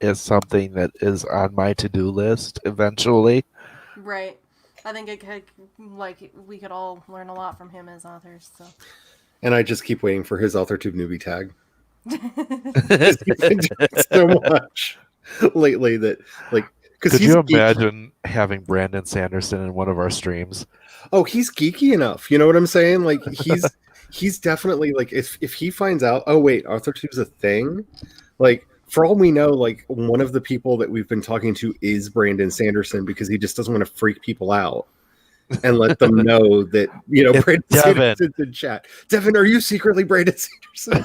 is something that is on my to-do list eventually. Right. I think it could, we could all learn a lot from him as authors. So. And I just keep waiting for his AuthorTube newbie tag. He's been doing so much lately that, like, could you imagine having Brandon Sanderson in one of our streams? Oh, he's geeky enough. You know what I'm saying? Like, he's definitely, like, if he finds out, oh wait, AuthorTube's a thing, like, for all we know, like, one of the people that we've been talking to is Brandon Sanderson, because he just doesn't want to freak people out and let them know that, Brandon Sanderson's in chat. Devin, are you secretly Brandon Sanderson?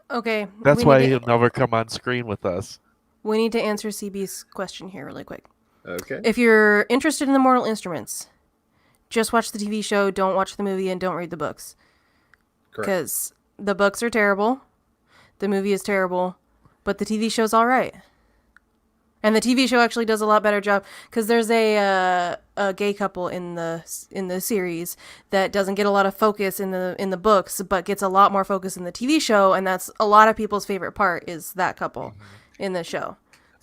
Okay. That's why he'll never come on screen with us. We need to answer CB's question here really quick. Okay. If you're interested in the Mortal Instruments, just watch the TV show, don't watch the movie, and don't read the books. Because the books are terrible, the movie is terrible, but the TV show's all right. And the TV show actually does a lot better job, because there's a gay couple in the series that doesn't get a lot of focus in the books, but gets a lot more focus in the TV show, and that's a lot of people's favorite part is that couple in the show.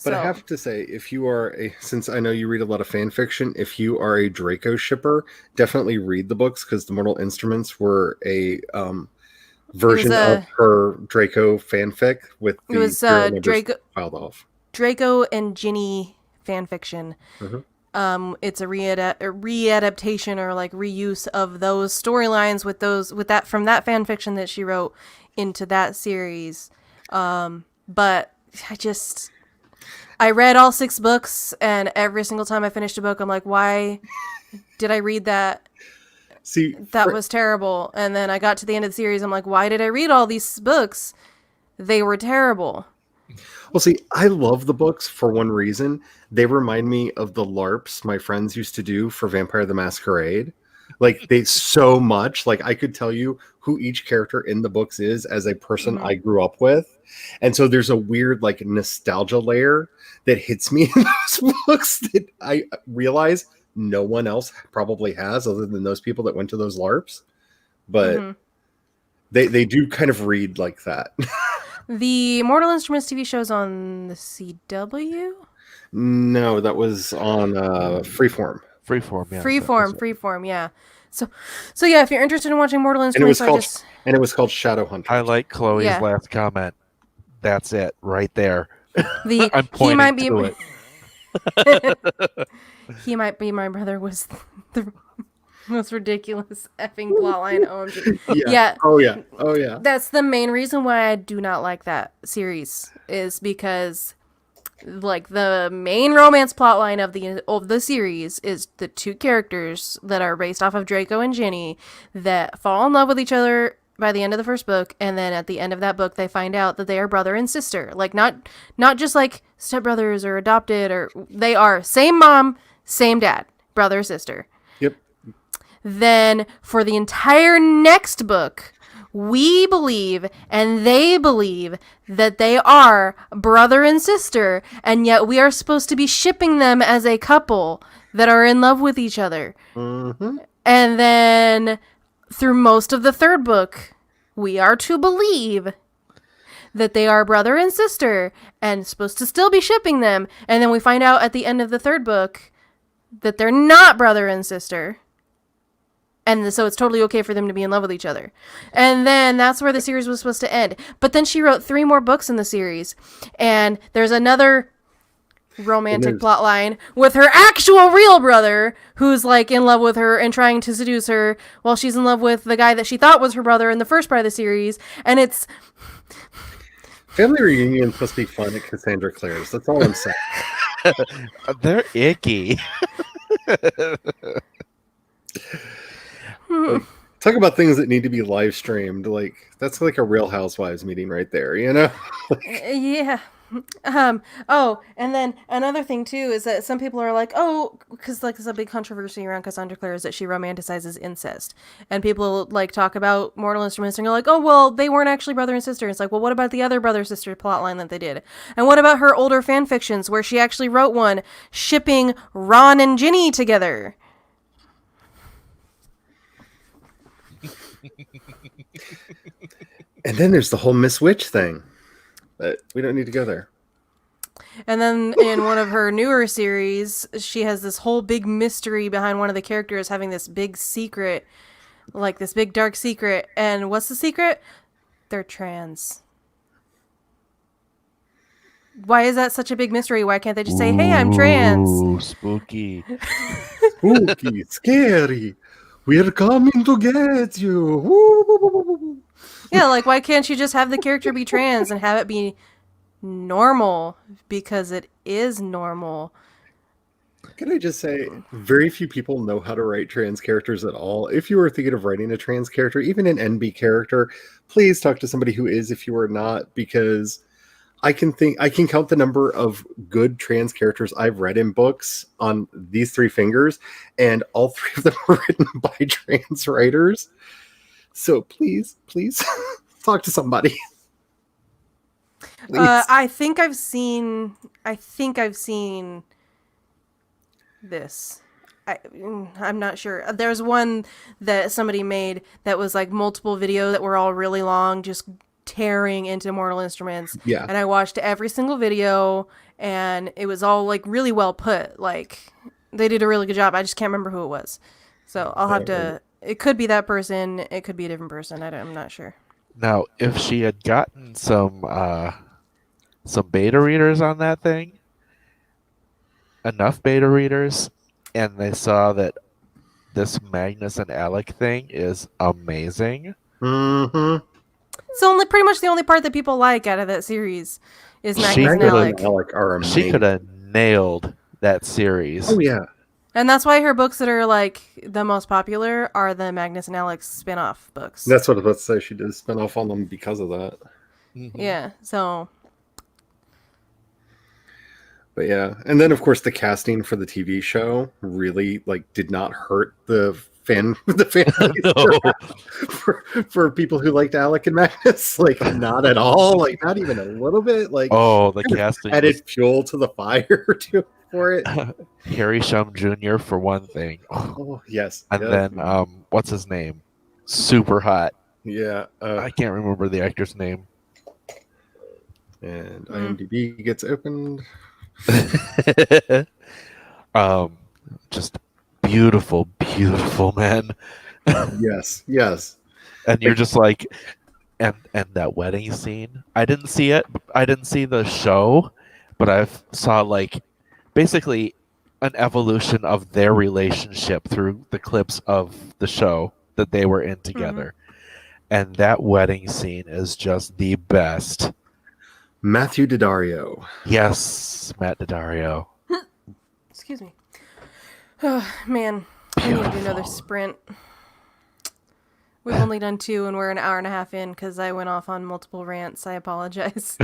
But I have to say, if you are since I know you read a lot of fan fiction, if you are a Draco shipper, definitely read the books, because the Mortal Instruments were a version of her Draco fanfic with the Draco filed off. Draco and Ginny fanfiction. Mm-hmm. It's a readaptation or like reuse of those storylines with that from that fanfiction that she wrote into that series. But I read all 6 books, and every single time I finished a book, I'm like, why did I read that? That was terrible. And then I got to the end of the series, I'm like, why did I read all these books? They were terrible. Well, see, I love the books for one reason. They remind me of the LARPs my friends used to do for Vampire the Masquerade. Like, they so much. Like, I could tell you who each character in the books is as a person I grew up with. And so there's a weird, like, nostalgia layer that hits me in those books that I realize no one else probably has, other than those people that went to those LARPs. But they do kind of read like that. The Mortal Instruments TV show's on the CW? No, that was on Freeform. Freeform, yeah. Freeform, yeah. So yeah, if you're interested in watching Mortal Instruments, it was called Shadowhunters. I like Chloe's last comment. That's it, right there. I'm pointing to it. He might be my brother was the most ridiculous effing plotline. OMG. Yeah. Oh yeah. That's the main reason why I do not like that series, is because like the main romance plotline of the series is the 2 characters that are based off of Draco and Ginny that fall in love with each other by the end of the first book, and then at the end of that book they find out that they are brother and sister. Like not just like stepbrothers or adopted, or they are same mom, same dad, brother, sister. Yep. Then for the entire next book, we believe and they believe that they are brother and sister, and yet we are supposed to be shipping them as a couple that are in love with each other. Mm-hmm. And then through most of the third book, we are to believe that they are brother and sister and supposed to still be shipping them. And then we find out at the end of the third book that they're not brother and sister. And so it's totally okay for them to be in love with each other. And then that's where the series was supposed to end. But then she wrote 3 more books in the series. And there's another romantic plot line with her actual real brother, who's like in love with her and trying to seduce her while she's in love with the guy that she thought was her brother in the first part of the series. And it's... Family reunions must be fun at Cassandra Clare's. That's all I'm saying. They're icky. Like, talk about things that need to be live streamed. Like, that's like a Real Housewives meeting right there, you know? Yeah. Oh, and then another thing too is that some people are like, oh, because like there's a big controversy around Cassandra Clare is that she romanticizes incest, and people like talk about Mortal Instruments and you're like, oh well, they weren't actually brother and sister. It's like, well, what about the other brother sister plotline that they did, and what about her older fan fictions where she actually wrote one shipping Ron and Ginny together? And then there's the whole Miss Witch thing. But we don't need to go there. And then in one of her newer series, she has this whole big mystery behind one of the characters having this big secret, like this big dark secret. And what's the secret? They're trans. Why is that such a big mystery? Why can't they just say, hey, I'm trans? Ooh, spooky. Spooky, scary. We're coming to get you. Woo. Yeah, like why can't you just have the character be trans and have it be normal? Because it is normal. Can I just say, very few people know how to write trans characters at all. If you are thinking of writing a trans character, even an NB character, please talk to somebody who is if you are not, because I can count the number of good trans characters I've read in books on these 3 fingers, and all 3 of them were written by trans writers. So please talk to somebody. I think I've seen this. I'm not sure. There's one that somebody made that was like multiple video that were all really long, just tearing into Mortal Instruments. Yeah. And I watched every single video, and it was all like really well put. Like they did a really good job. I just can't remember who it was. So I'll have to. It could be that person. It could be a different person. I'm not sure. Now, if she had gotten some beta readers on that thing, enough beta readers, and they saw that this Magnus and Alec thing is amazing. Mm-hmm. So pretty much the only part that people like out of that series is Magnus and Alec. Are amazing. She could have nailed that series. Oh yeah. And that's why her books that are like the most popular are the Magnus and Alex spin-off books. That's what I was about to say. She did spin off on them because of that. Mm-hmm. Yeah, so. But yeah, and then of course the casting for the TV show really did not hurt the fan for people who liked Alec and Magnus. Not at all. Not even a little bit. The casting added fuel to the fire for it. Harry Shum Jr. for one thing. Oh yes. And then what's his name? Super hot. Yeah. I can't remember the actor's name. And IMDb gets opened. Just beautiful man. yes And you're just like, and that wedding scene, I didn't see it, I didn't see the show, but I saw basically an evolution of their relationship through the clips of the show that they were in together. And that wedding scene is just the best. Matthew Daddario. Yes, Matt Daddario. Excuse me. Oh, man. I need to do another sprint. We've only done 2 and we're an hour and a half in because I went off on multiple rants. I apologize.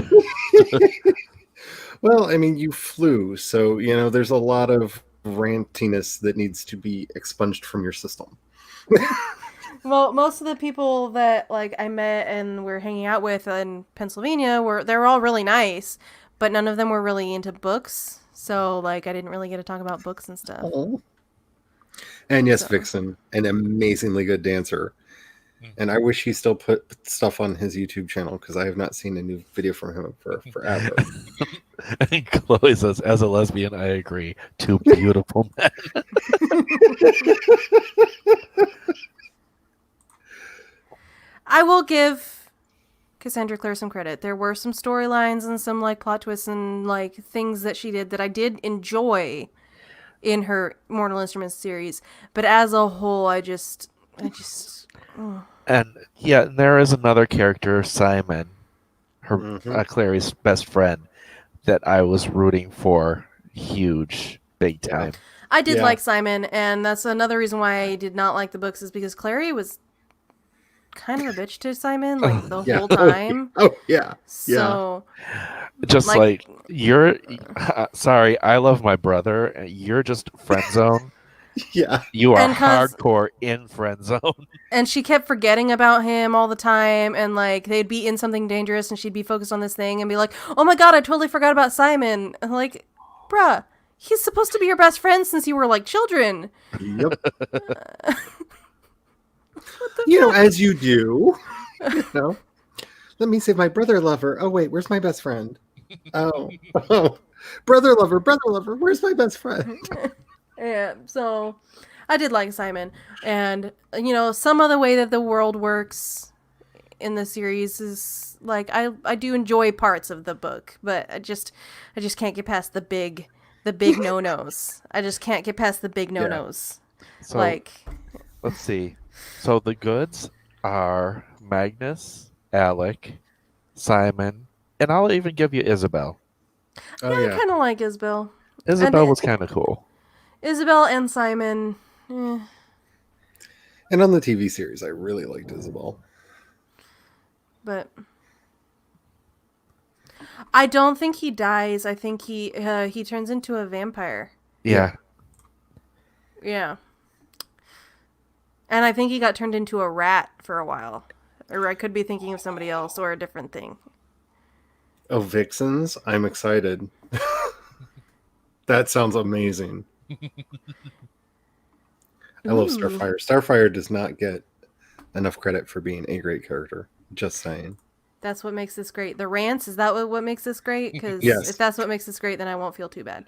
Well, I mean, you flew, so there's a lot of rantiness that needs to be expunged from your system. Well, most of the people that like I met and were hanging out with in Pennsylvania they were all really nice, but none of them were really into books. So like I didn't really get to talk about books and stuff. Oh. And yes, So. Vixen, an amazingly good dancer. And I wish he still put stuff on his YouTube channel because I have not seen a new video from him for forever. And Chloe says, as a lesbian, I agree. 2 beautiful men. I will give Cassandra Clare some credit. There were some storylines and some like plot twists and like things that she did that I did enjoy in her Mortal Instruments series, but as a whole, I just. And yeah, there is another character, Simon, her Clary's best friend, that I was rooting for huge, big time. I did like Simon, and that's another reason why I did not like the books is because Clary was kind of a bitch to Simon like the whole time. Oh yeah. So just like you're sorry, I love my brother. You're just friend zone. Yeah. You are hardcore in friend zone. And she kept forgetting about him all the time, and like they'd be in something dangerous and she'd be focused on this thing and be like, "Oh my god, I totally forgot about Simon." And like, bruh, he's supposed to be your best friend since you were like children. Yep. As you do. Let me save my brother lover. Oh wait, where's my best friend? Oh. Brother lover, where's my best friend? Yeah, so I did like Simon, and some of the way that the world works in the series is like I do enjoy parts of the book, but I just can't get past the big no-nos. I just can't get past the big no-nos. So, like, let's see. So the goods are Magnus, Alec, Simon, and I'll even give you Isabel. I kind of like Isabel. Isabel was kind of cool. Isabel and Simon. And on the TV series, I really liked Isabel. But I don't think he dies. I think he turns into a vampire. Yeah. Yeah. And I think he got turned into a rat for a while. Or I could be thinking of somebody else or a different thing. Oh, Vixens? I'm excited. That sounds amazing. I love Starfire. Starfire does not get enough credit for being a great character. Just saying. That's what makes this great. The rants, is that what makes this great? Because if that's what makes this great, then I won't feel too bad.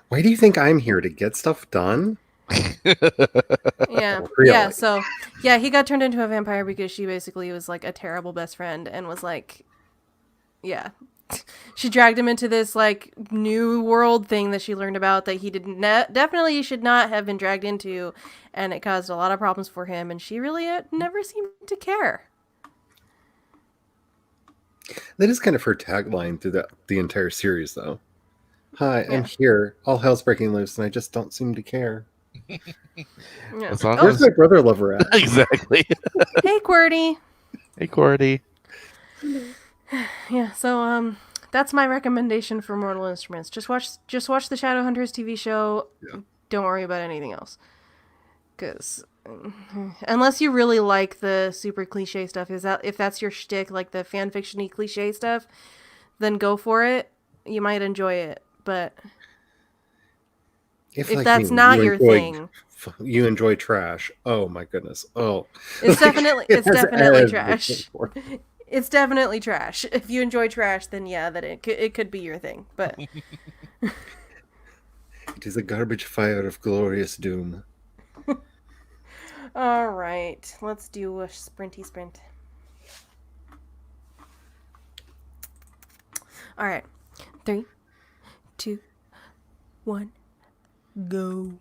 Why do you think I'm here? To get stuff done? Yeah. Really? Yeah, so, yeah, he got turned into a vampire because she basically was, like, a terrible best friend and was, like, yeah. She dragged him into this, like, new world thing that she learned about that he definitely should not have been dragged into, and it caused a lot of problems for him, and she really never seemed to care. That is kind of her tagline through the entire series, though. Hi, I'm here. All hell's breaking loose, and I just don't seem to care. Yeah. Where's my brother lover at? Exactly. Hey, QWERTY. Hey, QWERTY. Yeah, so that's my recommendation for Mortal Instruments. Just watch the Shadowhunters TV show. Yeah. Don't worry about anything else. Because unless you really like the super cliche stuff, if that's your shtick, like the fanfiction-y cliche stuff, then go for it. You might enjoy it, but if like that's not your thing, you enjoy trash. Oh my goodness! Oh, it's definitely trash. It's definitely trash. If you enjoy trash, then yeah, that it could be your thing. But it is a garbage fire of glorious doom. All right, let's do a sprinty sprint. All right, 3, 2, 1, go.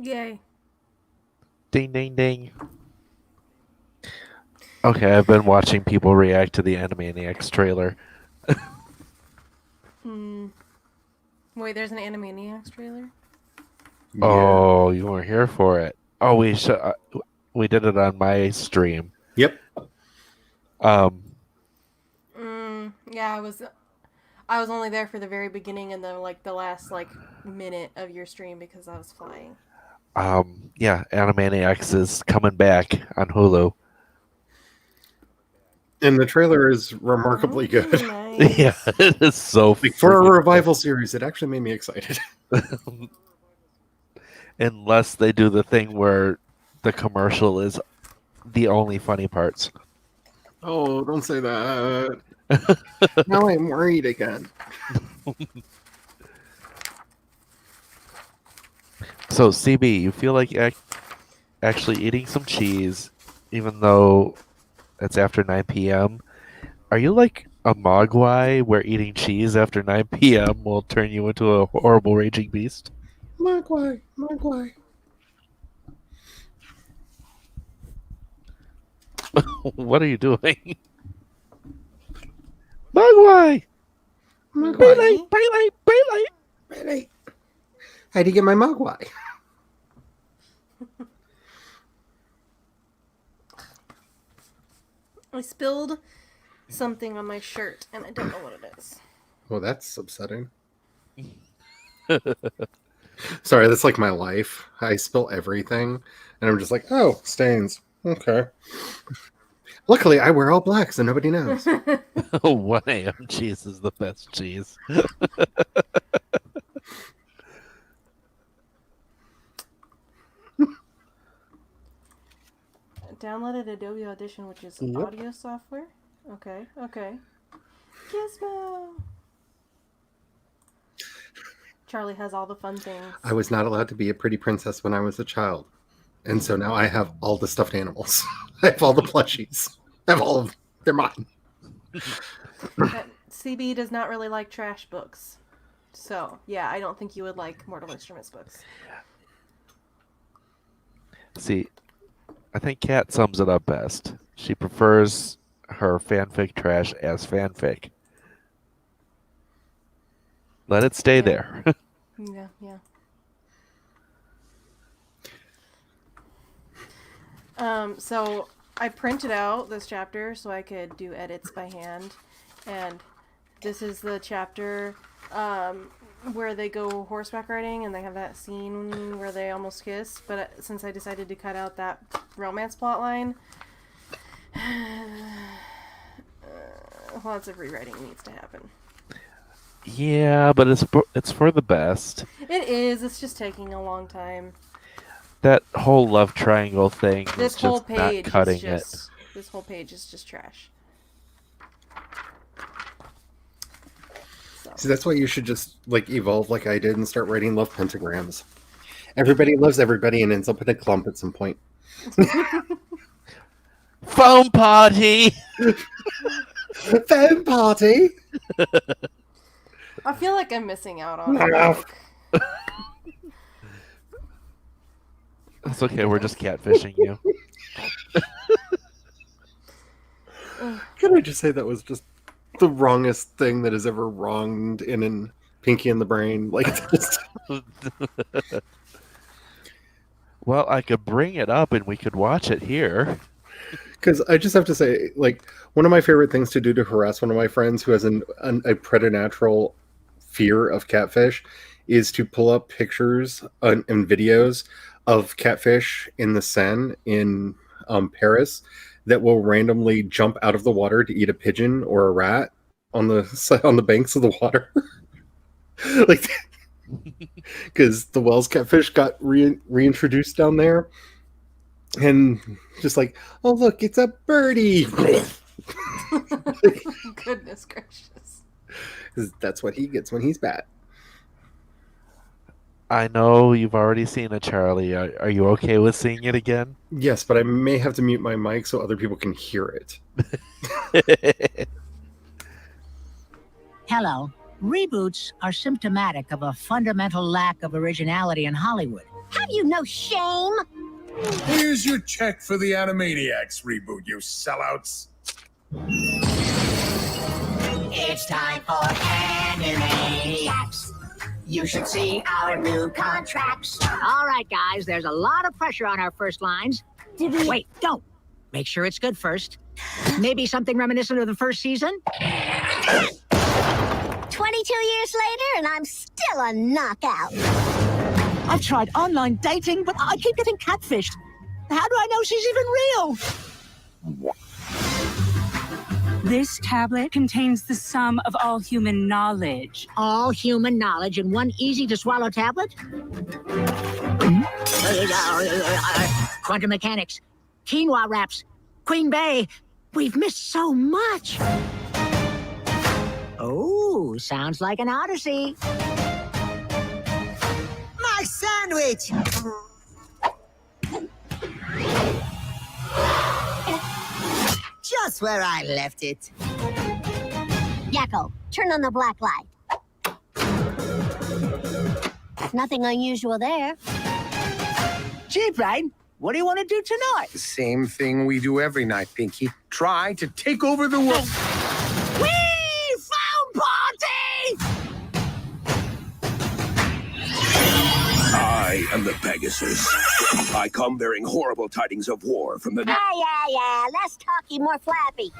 Yay. Ding, ding, ding. Okay, I've been watching people react to the Animaniacs trailer. Wait, there's an Animaniacs trailer? Yeah. Oh, you weren't here for it. Oh, we did it on my stream. Yep. Yeah, I was only there for the very beginning and then the last minute of your stream because I was flying. Yeah, Animaniacs is coming back on Hulu. And the trailer is remarkably good. Nice. Yeah, it is so Like, for a freaking revival series, it actually made me excited. unless they do the thing where the commercial is the only funny parts. Oh, don't say that. Now I'm worried again. So, CB, you feel like actually eating some cheese, even though it's after 9 p.m.? Are you like a mogwai where eating cheese after 9 p.m. will turn you into a horrible raging beast? Mogwai. What are you doing? Mogwai! Mogwai. Baylite! Really? How'd you get my Mogwai? I spilled something on my shirt and I don't know what it is. Well, that's upsetting. Sorry, that's like my life. I spill everything, and I'm just like, oh, stains. Okay. Luckily, I wear all black, so nobody knows. 1 a.m. cheese is the best cheese. Downloaded Adobe Audition, which is Yep. audio software. Okay. Gizmo. Charlie has all the fun things. I was not allowed to be a pretty princess when I was a child, and so now I have all the stuffed animals. I have all the plushies. I have all of them. They're mine. CB does not really like trash books. So, yeah, I don't think you would like Mortal Instruments books. See, I think Kat sums it up best. She prefers her fanfic trash as fanfic. Let it stay there. Yeah. So I printed out this chapter so I could do edits by hand, and this is the chapter where they go horseback riding and they have that scene where they almost kiss. But since I decided to cut out that romance plot line, lots of rewriting needs to happen. Yeah, but it's for the best. It is. It's just taking a long time. That whole love triangle thing This is whole just not page cutting is just. This whole page is just trash. So. See, that's why you should just evolve like I did and start writing love pentagrams. Everybody loves everybody and ends up in a clump at some point. Phone party! Phone party! I feel like I'm missing out on it. It's okay, we're just catfishing you. Can I just say that was just the wrongest thing that has ever wronged in Pinky in the Brain? Well, I could bring it up and we could watch it here. Because I just have to say, one of my favorite things to do to harass one of my friends who has a preternatural fear of catfish is to pull up pictures and videos of catfish in the Seine in Paris that will randomly jump out of the water to eat a pigeon or a rat on the banks of the water. Because the Wells catfish got reintroduced down there. And just oh, look, it's a birdie. Goodness gracious. That's what he gets when he's bad. I know you've already seen it, Charlie. Are you okay with seeing it again? Yes, but I may have to mute my mic so other people can hear it. Hello. Reboots are symptomatic of a fundamental lack of originality in Hollywood. Have you no shame? Here's your check for the Animaniacs reboot, you sellouts. It's time for Animaniacs. You should see our new contracts. All right, guys, there's a lot of pressure on our first lines. Wait, don't. Make sure it's good first. Maybe something reminiscent of the first season? 22 years later, and I'm still a knockout. I've tried online dating, but I keep getting catfished. How do I know she's even real? This tablet contains the sum of all human knowledge. All human knowledge in one easy-to-swallow tablet? Quantum mechanics, quinoa wraps, Queen Bey. We've missed so much. Oh, sounds like an odyssey. My sandwich! Just where I left it. Yakko, turn on the black light. Nothing unusual there. Gee, Brain, what do you want to do tonight? The same thing we do every night, Pinky. Try to take over the world. We found party! I am the Pegasus. I come bearing horrible tidings of war from the... Yeah. Less talky, more flappy.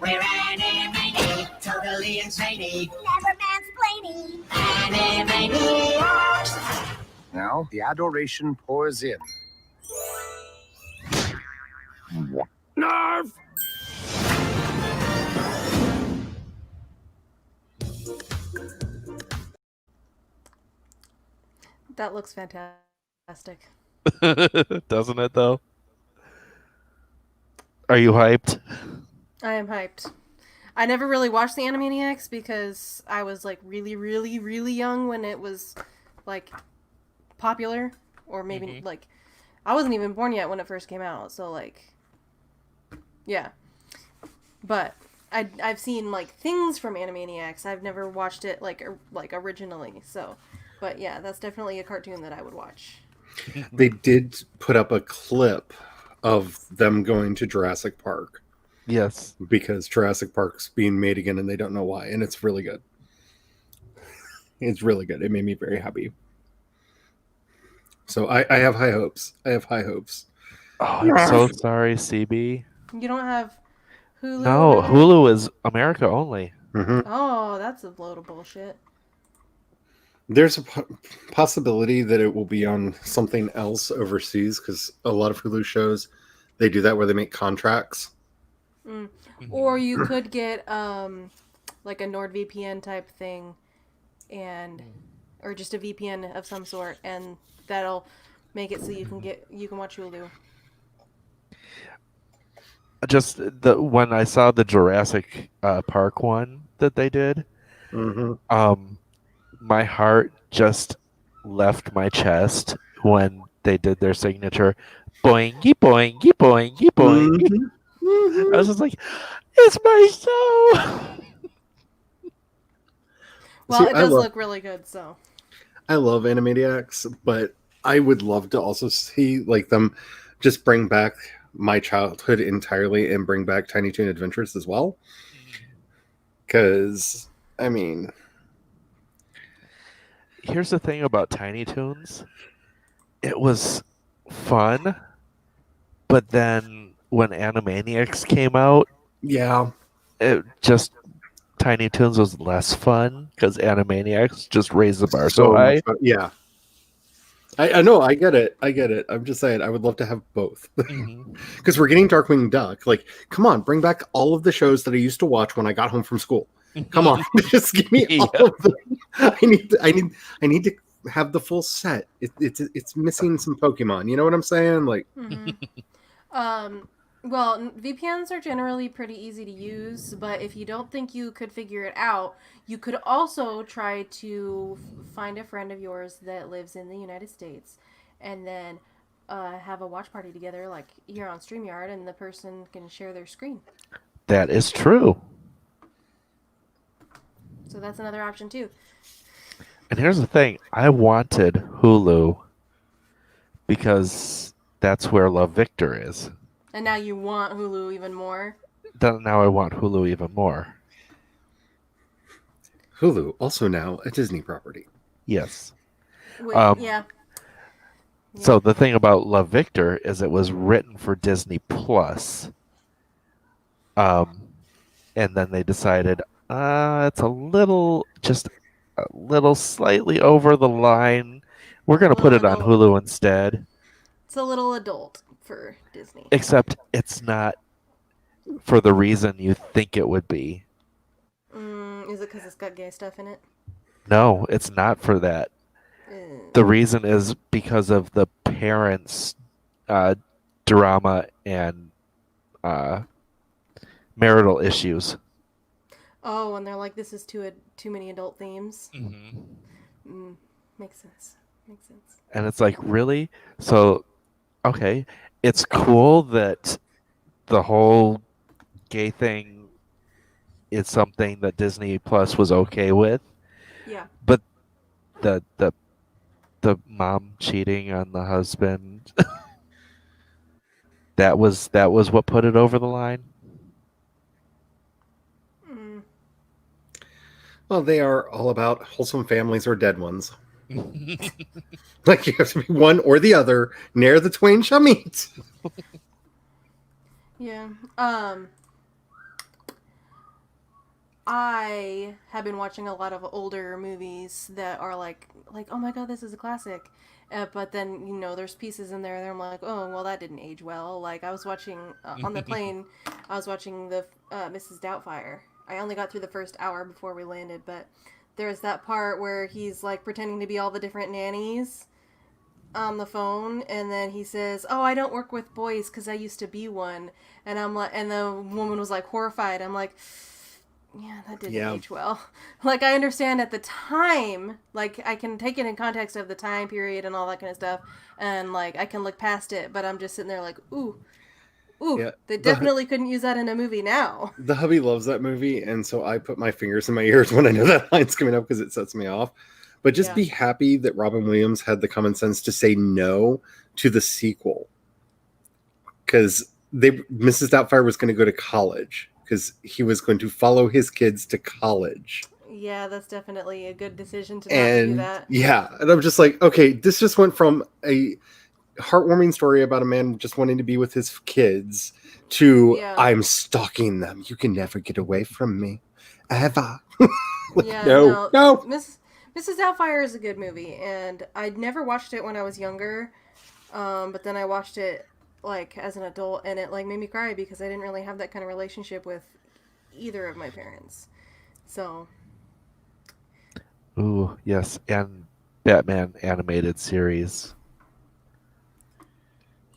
We're Animaniacs, totally insane. Never mansplaining. Animaniacs! Now, the adoration pours in. Narf! That looks fantastic. Doesn't it though? Are you hyped? I am hyped. I never really watched the Animaniacs because I was like really, really, really young when it was like popular, or maybe like I wasn't even born yet when it first came out. So like, yeah. But I've seen like things from Animaniacs. I've never watched it like originally. So, but yeah, that's definitely a cartoon that I would watch. They did put up a clip of them going to Jurassic Park Yes. because Jurassic Park's being made again and they don't know why, and it's really good. It's really good. It made me very happy. So I have high hopes. I have high hopes. Oh, I'm so sorry, CB. You don't have Hulu? No, over there? Hulu is America only. Oh, that's a load of bullshit. There's a possibility that it will be on something else overseas because a lot of Hulu shows, they do that where they make contracts. Or you could get like a NordVPN type thing, or just a VPN of some sort, and that'll make it so you can watch Hulu. Just when I saw the Jurassic Park one that they did, my heart just left my chest when they did their signature boingy boingy boingy boingy. I was just like, it's my show. Well, See, it does look really good, so. I love Animaniacs, but I would love to also see like them just bring back my childhood entirely and bring back Tiny Toon Adventures as well. Because, I mean... Here's the thing about Tiny Toons. It was fun, but then when Animaniacs came out, yeah, it just Tiny Toons was less fun because Animaniacs just raised the bar so high. much fun. Yeah. I know, I get it. I'm just saying, I would love to have both. Because we're getting Darkwing Duck. Like, come on, bring back all of the shows that I used to watch when I got home from school. Come on, just give me all of them. I need to have the full set. It's missing some Pokemon. You know what I'm saying? Like, Well, VPNs are generally pretty easy to use, but if you don't think you could figure it out, you could also try to find a friend of yours that lives in the United States, and then have a watch party together, like here on StreamYard, and the person can share their screen. That is true. So that's another option too. And here's the thing: I wanted Hulu because that's where Love Victor is. And now you want Hulu even more. Now I want Hulu even more. Hulu, also now a Disney property. Yes. Wait, yeah. So the thing about Love Victor is it was written for Disney Plus. And then they decided, it's just a little slightly over the line. We're going to put it on Hulu instead. It's a little adult for Disney. Except it's not for the reason you think it would be. Is it because it's got gay stuff in it? No, it's not for that. The reason is because of the parents' drama and marital issues. Oh, and they're like, this is too many adult themes. Makes sense. And it's like, really? So, okay, it's cool that the whole gay thing is something that Disney Plus was okay with. Yeah. But the mom cheating on the husband, that was what put it over the line. Well, they are all about wholesome families or dead ones. Like you have to be one or the other. Ne'er the twain shall meet. Yeah. I have been watching a lot of older movies that are like, oh my god, this is a classic. But then, there's pieces in there that I'm like, oh, well, that didn't age well. Like, I was watching, on the plane, I was watching the Mrs. Doubtfire. I only got through the first hour before we landed, but there's that part where he's, like, pretending to be all the different nannies on the phone, and then he says, oh, I don't work with boys because I used to be one. And I'm like, and the woman was, like, horrified. I'm like, yeah, that didn't age well. Like, I understand at the time, like, I can take it in context of the time period and all that kind of stuff, and, like, I can look past it, but I'm just sitting there like, ooh, yeah, they definitely couldn't use that in a movie now. The hubby loves that movie, and so I put my fingers in my ears when I know that line's coming up because it sets me off. But just be happy that Robin Williams had the common sense to say no to the sequel. Because Mrs. Doubtfire was going to go to college. Because he was going to follow his kids to college. Yeah, that's definitely a good decision to not do that. Yeah, and I'm just like, okay, this just went from a heartwarming story about a man just wanting to be with his kids to I'm stalking them. You can never get away from me. Ever. No. Mrs. Doubtfire is a good movie, and I'd never watched it when I was younger, but then I watched it like as an adult, and it like made me cry because I didn't really have that kind of relationship with either of my parents. So. Ooh, yes, and Batman animated series.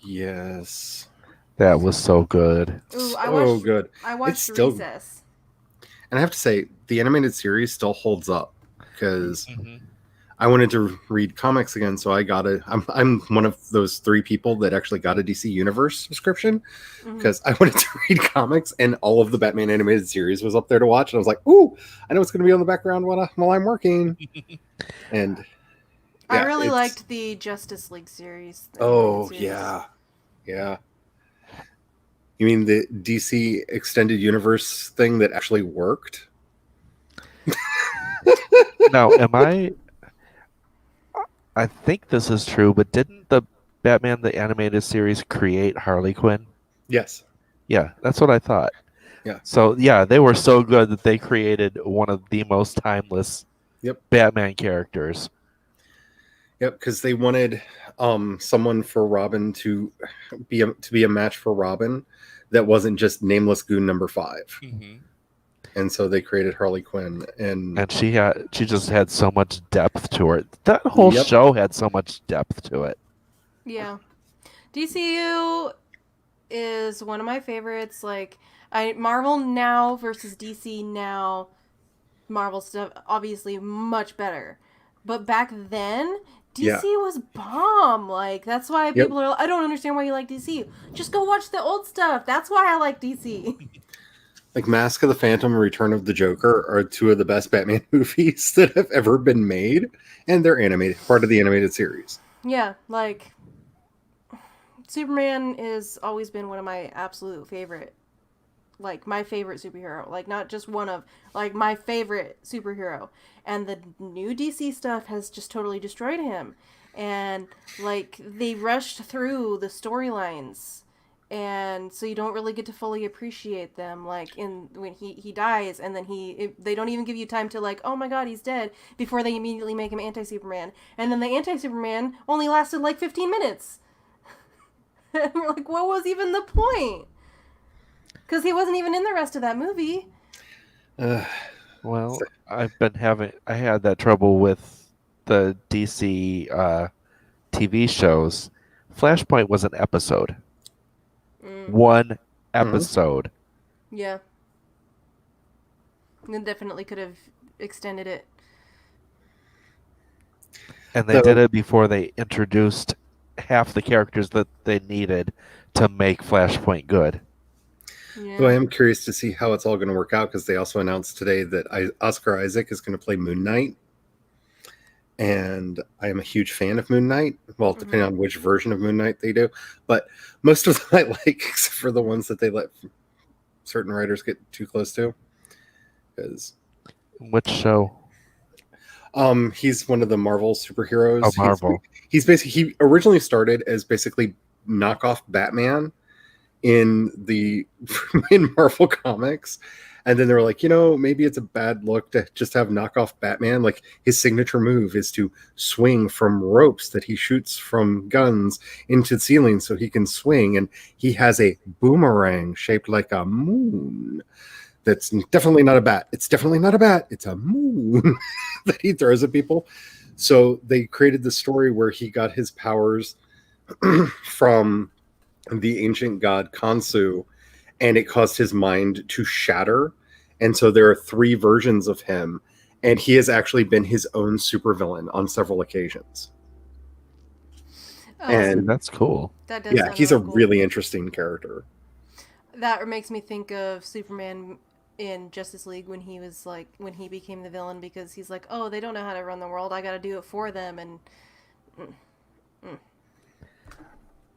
Yes. That was so good. Ooh, good. I watched Recess. And I have to say, the animated series still holds up because I wanted to read comics again, so I'm one of those 3 people that actually got a DC Universe subscription because I wanted to read comics, and all of the Batman animated series was up there to watch, and I was like, ooh, I know it's going to be on the background while I'm working. And I really liked the Justice League series. Yeah. You mean the DC Extended Universe thing that actually worked? Now, I think this is true, but didn't the Batman the Animated Series create Harley Quinn? Yes. Yeah, that's what I thought. Yeah. So, yeah, they were so good that they created one of the most timeless Batman characters. Yep, because they wanted someone for Robin to be a match for Robin that wasn't just nameless goon number 5. And so they created Harley Quinn, and she just had so much depth to her. That whole show had so much depth to it. Yeah, DCU is one of my favorites. Like, Marvel now versus DC now. Marvel stuff obviously much better, but back then DC was bomb. Like, that's why people are. I don't understand why you like DC. Just go watch the old stuff. That's why I like DC. Like Mask of the Phantom and Return of the Joker are two of the best Batman movies that have ever been made, and they're animated, part of the animated series. Yeah, like Superman has always been one of my absolute favorite, like my favorite superhero. Like not just one of, like my favorite superhero. And the new DC stuff has just totally destroyed him. And like they rushed through the storylines, and so you don't really get to fully appreciate them, like in when he dies, and then they don't even give you time to like, oh my god, he's dead, before they immediately make him anti-Superman, and then the anti-Superman only lasted like 15 minutes. And we're like, what was even the point? Because he wasn't even in the rest of that movie. Well, I had that trouble with the DC TV shows. Flashpoint was an episode. One episode. Yeah. It definitely could have extended it. And they did it before they introduced half the characters that they needed to make Flashpoint good. Yeah. So I am curious to see how it's all going to work out, because they also announced today that Oscar Isaac is going to play Moon Knight. And I am a huge fan of Moon Knight. Well, depending on which version of Moon Knight they do. But most of them I like, except for the ones that they let certain writers get too close to. Because Which show? he's one of the Marvel superheroes. Oh, Marvel. He originally started as basically knockoff Batman in Marvel Comics. And then they were like, maybe it's a bad look to just have knockoff Batman. Like his signature move is to swing from ropes that he shoots from guns into the ceiling so he can swing. And he has a boomerang shaped like a moon. That's definitely not a bat. It's definitely not a bat. It's a moon that he throws at people. So they created the story where he got his powers from the ancient god Khonsu, and it caused his mind to shatter. And so there are 3 versions of him, and he has actually been his own supervillain on several occasions. Oh, And That's cool. that does yeah, sound he's a cool. really interesting character. That makes me think of Superman in Justice League when he became the villain, because he's like, oh, they don't know how to run the world, I gotta do it for them. And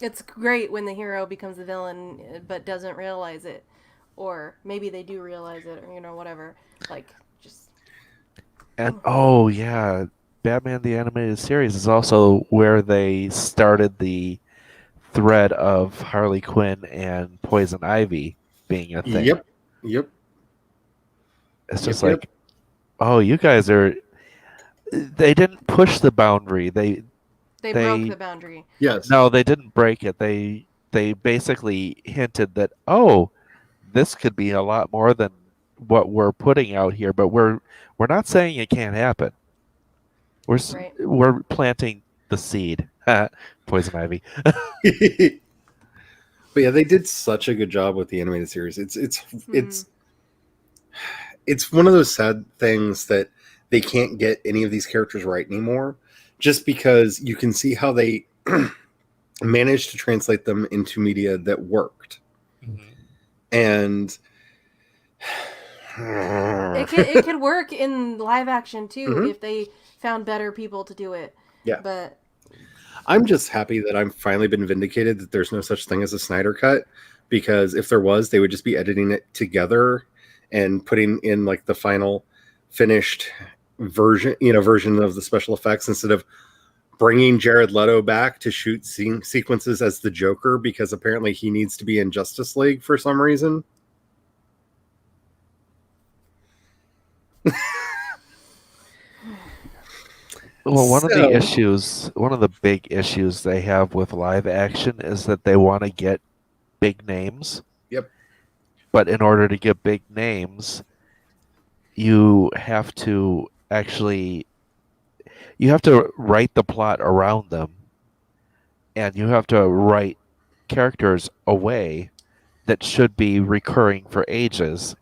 it's great when the hero becomes the villain but doesn't realize it, or maybe they do realize it, or whatever. Like, just And oh yeah, Batman the Animated Series is also where they started the thread of Harley Quinn and Poison Ivy being a thing. Yep. It's just Yep. like, oh, you guys are. They didn't push the boundary. they broke the boundary. Yes. No, they didn't break it. They basically hinted that, oh, this could be a lot more than what we're putting out here, but we're not saying it can't happen. Right. We're planting the seed. Poison Ivy. But yeah, they did such a good job with the animated series. It's one of those sad things that they can't get any of these characters right anymore, just because you can see how they managed to translate them into media that worked. And It could work in live action too if they found better people to do it. Yeah. But I'm just happy that I've finally been vindicated that there's no such thing as a Snyder Cut, because if there was, they would just be editing it together and putting in like the final finished version of the special effects, instead of bringing Jared Leto back to shoot sequences as the Joker, because apparently he needs to be in Justice League for some reason. Well, one of the big issues they have with live action is that they want to get big names. Yep. But in order to get big names, you have to write the plot around them, and you have to write characters away that should be recurring for ages,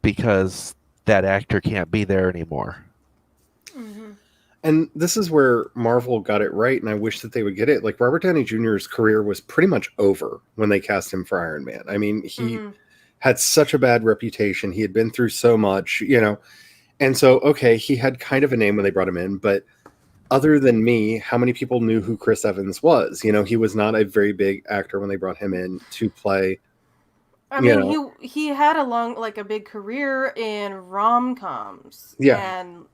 because that actor can't be there anymore. And this is where Marvel got it right, and I wish that they would get it. Like, Robert Downey Jr.'s career was pretty much over when they cast him for Iron Man. I mean, he had such a bad reputation. He had been through so much, and so okay, he had kind of a name when they brought him in, but other than me, how many people knew who Chris Evans was? He was not a very big actor when they brought him in to play. I mean, he had a big career in rom-coms. Yeah. And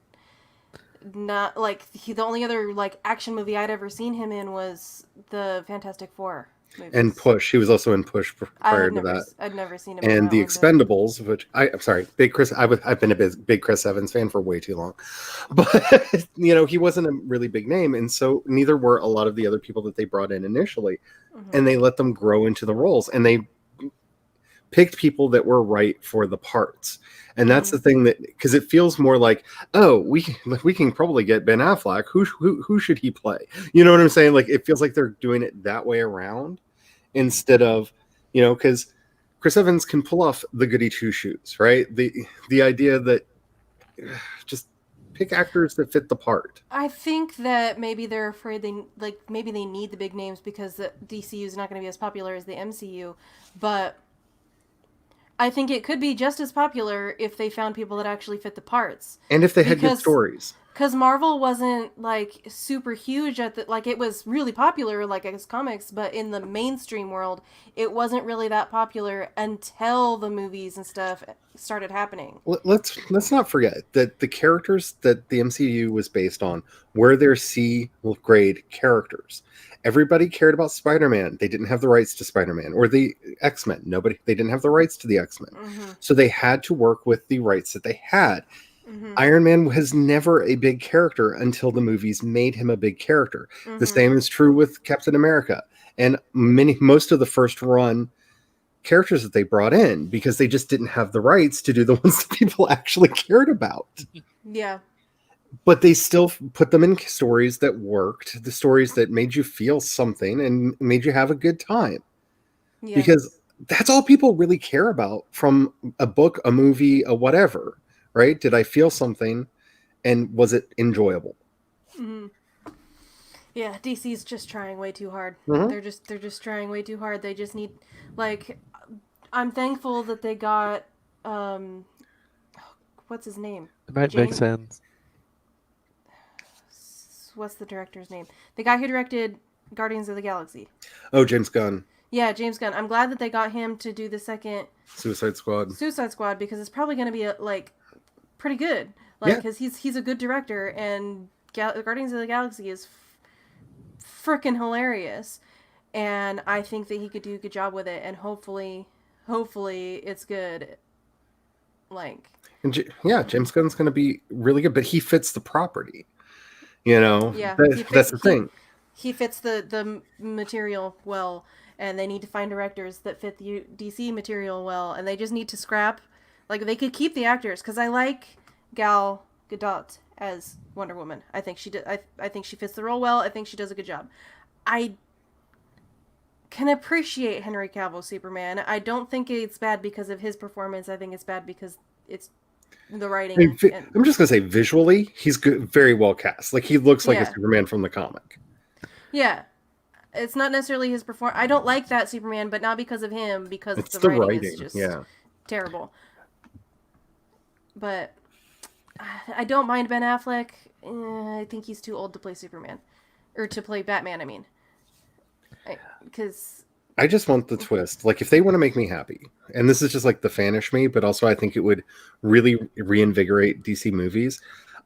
not the only other action movie I'd ever seen him in was the Fantastic Four movies. And Push. He was also in Push prior to that. I'd never seen him in And that The one, Expendables, which I'm sorry, big Chris. I've been a big Chris Evans fan for way too long, but he wasn't a really big name, and so neither were a lot of the other people that they brought in initially, and they let them grow into the roles, and they picked people that were right for the parts. And that's the thing, that because it feels more like, oh, we can probably get Ben Affleck. Who should he play? You know what I'm saying? Like, it feels like they're doing it that way around instead of, because Chris Evans can pull off the goody two shoes, right? The idea that just pick actors that fit the part. I think that maybe they're afraid maybe they need the big names because the DCU is not going to be as popular as the MCU, but I think it could be just as popular if they found people that actually fit the parts. And if they had good stories. Because Marvel wasn't super huge at it was really popular as comics, but in the mainstream world, it wasn't really that popular until the movies and stuff started happening. Let's not forget that the characters that the MCU was based on were their C grade characters. Everybody cared about Spider-Man. They didn't have the rights to Spider-Man, or the X-Men. They didn't have the rights to the X-Men. Mm-hmm. So they had to work with the rights that they had. Mm-hmm. Iron Man was never a big character until the movies made him a big character. Mm-hmm. The same is true with Captain America and most of the first run characters that they brought in, because they just didn't have the rights to do the ones that people actually cared about. Yeah. But they still put them in stories that worked, the stories that made you feel something and made you have a good time. Yeah. Because that's all people really care about from a book, a movie, a whatever, right? Did I feel something, and was it enjoyable? Mm-hmm. Yeah, DC's just trying way too hard. Mm-hmm. They're just trying way too hard. They just need, I'm thankful that they got, what's his name? That makes sense. What's the director's name? The guy who directed Guardians of the Galaxy. Oh, James Gunn. Yeah, James Gunn. I'm glad that they got him to do the second Suicide Squad, because it's probably going to be pretty good. Because he's a good director, and Guardians of the Galaxy is freaking hilarious, and I think that he could do a good job with it, and hopefully it's good. James Gunn's going to be really good, but he fits the property. Yeah, that's the thing. He fits the material well, and they need to find directors that fit the DC material well, and they just need to scrap. They could keep the actors, because I like Gal Gadot as Wonder Woman. I think she did. I think she fits the role well. I think she does a good job. I can appreciate Henry Cavill Superman. I don't think it's bad because of his performance. I think it's bad because it's the writing. I'm just gonna say, visually, he's good, very well cast. He looks like a Superman from the comic. Yeah, it's not necessarily his performance. I don't like that Superman, but not because of him. Because it's the writing is just terrible. But I don't mind Ben Affleck. I think he's too old to play Superman, or to play Batman. I mean, because I just want the twist. If they want to make me happy, and this is just the fanish me, but also I think it would really reinvigorate DC movies.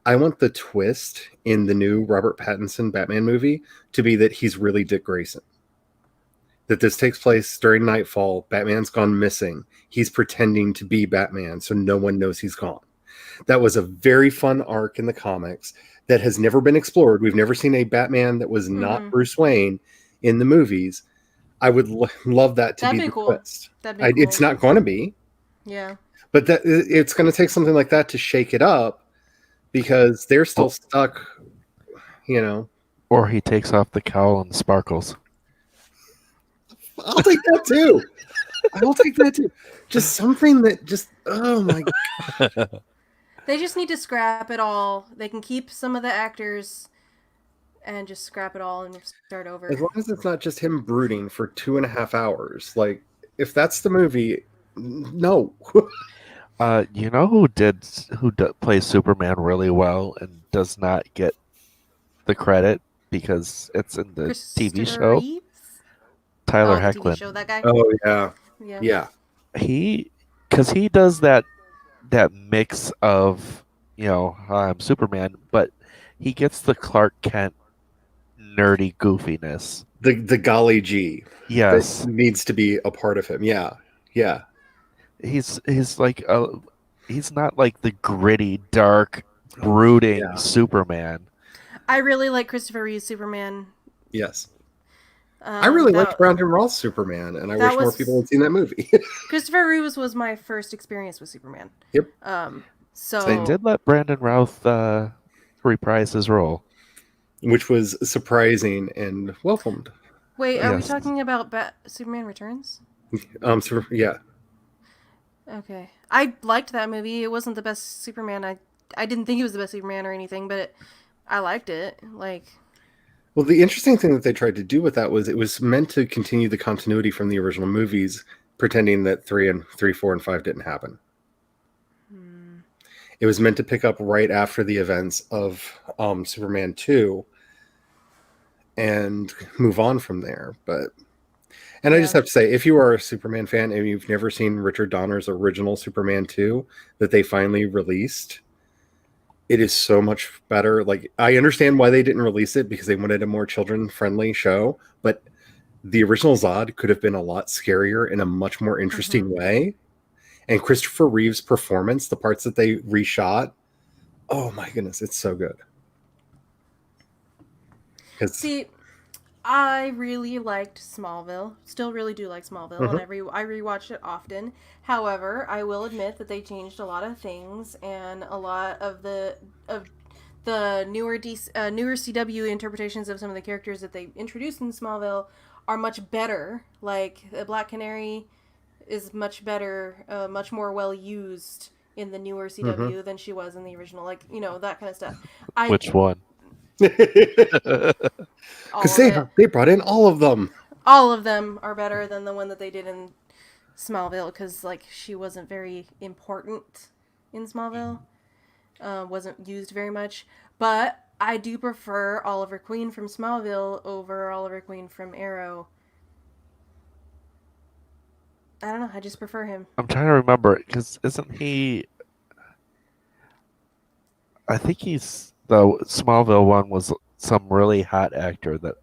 I want the twist in the new Robert Pattinson Batman movie to be that he's really Dick Grayson. That this takes place during Nightfall. Batman's gone missing. He's pretending to be Batman, so no one knows he's gone. That was a very fun arc in the comics that has never been explored. We've never seen a Batman that was not Bruce Wayne in the movies. I would love that to be the twist. That'd be cool. It's not going to be. Yeah. But it's going to take something like that to shake it up, because they're still stuck, Or he takes off the cowl and sparkles. I'll take that too. I'll take that too. Just something that just, oh my God. They just need to scrap it all. They can keep some of the actors and just scrap it all and start over. As long as it's not just him brooding for 2.5 hours. If that's the movie, No. You know who plays Superman really well and does not get the credit because it's in the TV Christopher show? Reeves? Tyler Oh, the TV Hoechlin. show, that guy? Oh yeah. Yeah. Yeah. Because he does that mix of, I'm Superman, but he gets the Clark Kent nerdy goofiness. The golly gee. Yes. That needs to be a part of him. Yeah. Yeah. He's like he's not like the gritty, dark, brooding Yeah. Superman. I really like Christopher Reeve's Superman. Yes. I really that- liked Brandon Roth's Superman, and I that wish more was- people had seen that movie. Christopher Reeves was my first experience with Superman. Yep. So They did let Brandon Routh reprise his role. Which was surprising and welcomed. Wait, are we Yes. talking about Superman Returns? Yeah. Okay. I liked that movie. It wasn't the best Superman. I didn't think it was the best Superman or anything, but I liked it. Like, Well, the interesting thing that they tried to do with that was it was meant to continue the continuity from the original movies, pretending that 3, 4, and 5 didn't happen. It was meant to pick up right after the events of Superman 2 and move on from there. And I just have to say, if you are a Superman fan and you've never seen Richard Donner's original Superman 2 that they finally released, it is so much better. Like, I understand why they didn't release it because they wanted a more children-friendly show, but the original Zod could have been a lot scarier in a much more interesting way. And Christopher Reeve's performance, the parts that they reshot, oh my goodness, it's so good. see, I really liked Smallville. Still really do like Smallville, and I rewatch it often. However, I will admit that they changed a lot of things, and a lot of the newer newer CW interpretations of some of the characters that they introduced in Smallville are much better. Like the Black Canary is much better, much more well used in the newer CW than she was in the original. Like, that kind of stuff. Which one? Because they brought in all of them. All of them are better than the one that they did in Smallville because, like, she wasn't very important in Smallville. Wasn't used very much. But I do prefer Oliver Queen from Smallville over Oliver Queen from Arrow. I don't know. I just prefer him. I'm trying to remember because isn't he? I think he's the Smallville one was some really hot actor that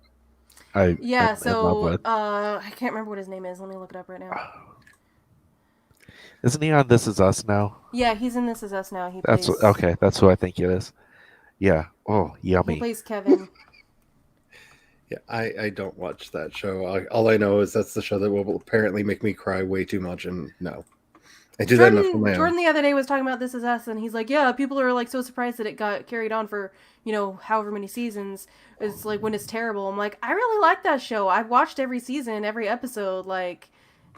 I Yeah. am in love So with. I can't remember what his name is. Let me look it up right now. Isn't he on This Is Us now? Yeah, he's in This Is Us now. That's okay. That's who I think it is. Yeah. Oh, He yummy. plays Kevin. Yeah, I don't watch that show. All I know is that's the show that will apparently make me cry way too much, and no. I do that enough on my own. Jordan the other day was talking about This Is Us, and he's like, yeah, people are like so surprised that it got carried on for, however many seasons. It's like when it's terrible. I'm like, I really like that show. I've watched every season, every episode. Like,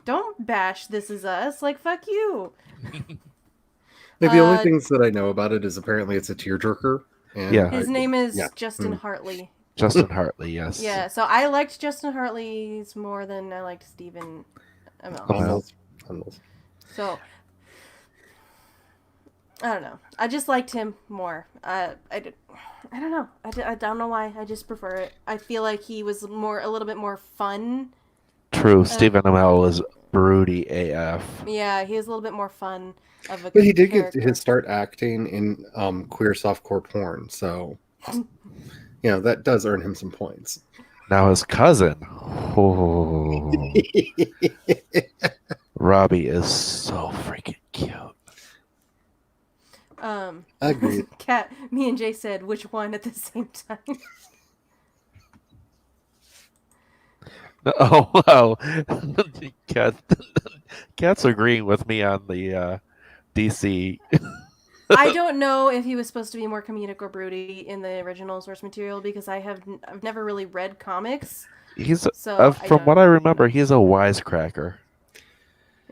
don't bash This Is Us. Like, fuck you. Like, the only things that I know about it is apparently it's a tearjerker. And Yeah. His name is yeah. Justin Hartley. Justin Hartley, yes. Yeah, so I liked Justin Hartley's more than I liked Stephen Amell. So, I don't know. I just liked him more. I don't know. I don't know why. I just prefer it. I feel like he was a little bit more fun. True. Stephen Amell was broody AF. Yeah, he was a little bit more fun of a But he did character. get his start acting in queer softcore porn, so that does earn him some points. Now his cousin. Oh, Robbie is so freaking cute. Agreed. Kat, me and Jay said which one at the same time. Oh wow, Cat's agreeing with me on the DC. I don't know if he was supposed to be more comedic or broody in the original source material because I've never really read comics. He's So from what I remember, he's a wisecracker.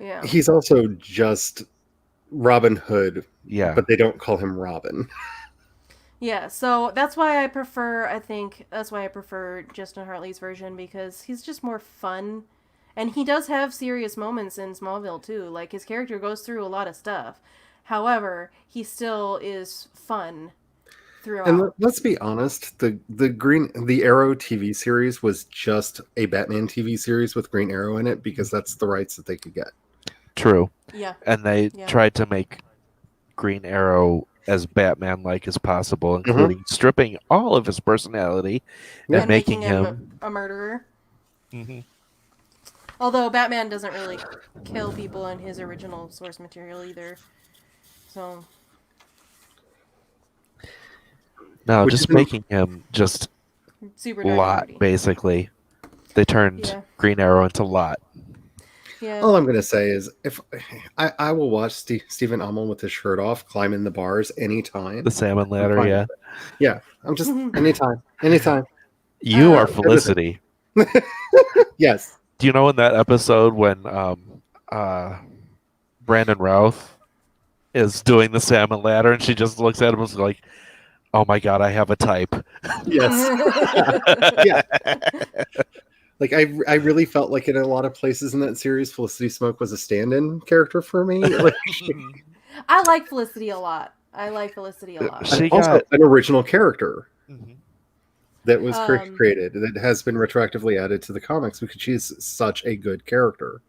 Yeah. He's also just Robin Hood, Yeah, but they don't call him Robin. Yeah, so that's why I prefer Justin Hartley's version because he's just more fun And he does have serious moments in Smallville too. Like his character goes through a lot of stuff. However, he still is fun throughout. And let's be honest, the Arrow TV series was just a Batman TV series with Green Arrow in it because that's the rights that they could get. True. Yeah. And they tried to make Green Arrow as Batman-like as possible, including stripping all of his personality and making him a murderer. Mhm. Although Batman doesn't really kill people in his original source material either. So No, just making him just super dark Lot, and basically. They turned Green Arrow into Lot. Yeah. All I'm going to say is if I will watch Stephen Amell with his shirt off climbing the bars anytime. The salmon ladder, yeah. Yeah, I'm just anytime. You are Felicity. Yes. Do you know in that episode when Brandon Routh is doing the salmon ladder and she just looks at him and is like, "Oh my god, I have a type." Yes. Yeah. Like I really felt like in a lot of places in that series, Felicity Smoke was a stand-in character for me. Like, I like Felicity a lot. She also an original character that was created that has been retroactively added to the comics because she's such a good character.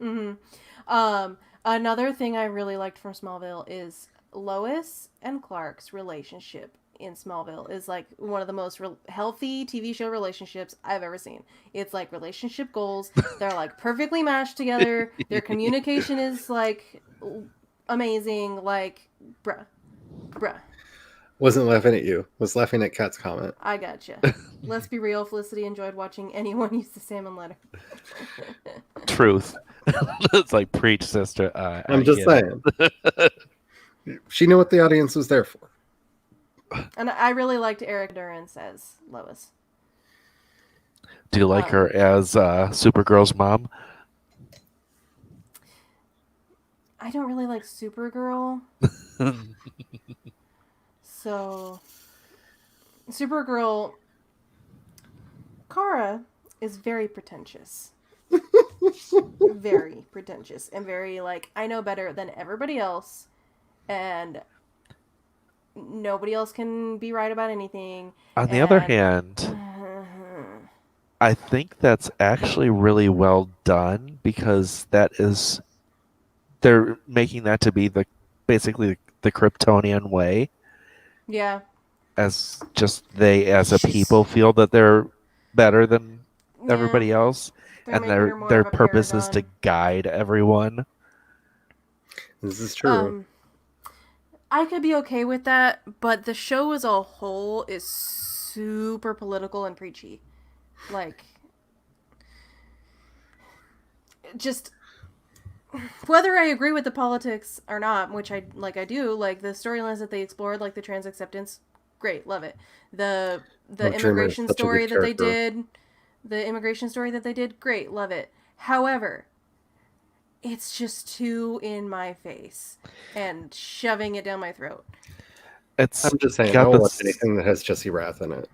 Another thing I really liked from Smallville is Lois and Clark's relationship in Smallville is like one of the most healthy TV show relationships I've ever seen. It's like relationship goals. They're like perfectly matched together. Their communication is like amazing. Like, bruh. Wasn't laughing at you. Was laughing at Kat's comment. I gotcha. Let's be real. Felicity enjoyed watching anyone use the salmon ladder. Truth. It's like, preach, sister. I'm just saying. She knew what the audience was there for. And I really liked Eric Durance as Lois. Do you like her as Supergirl's mom? I don't really like Supergirl. So, Supergirl, Kara is very pretentious. Very pretentious. And very like, I know better than everybody else. And nobody else can be right about anything. On the other hand, I think that's actually really well done because they're making that to be basically the Kryptonian way. Yeah. As just they as a people feel that they're better than everybody else, and their purpose is to guide everyone. This is true. I could be okay with that, but the show as a whole is super political and preachy. Like, just whether I agree with the politics or not, which I do, like the storylines that they explored, like the trans acceptance, great, love it. The immigration story that they did, great, love it. However, it's just too in my face and shoving it down my throat. I'm just saying, I don't watch anything that has Jesse Rath in it.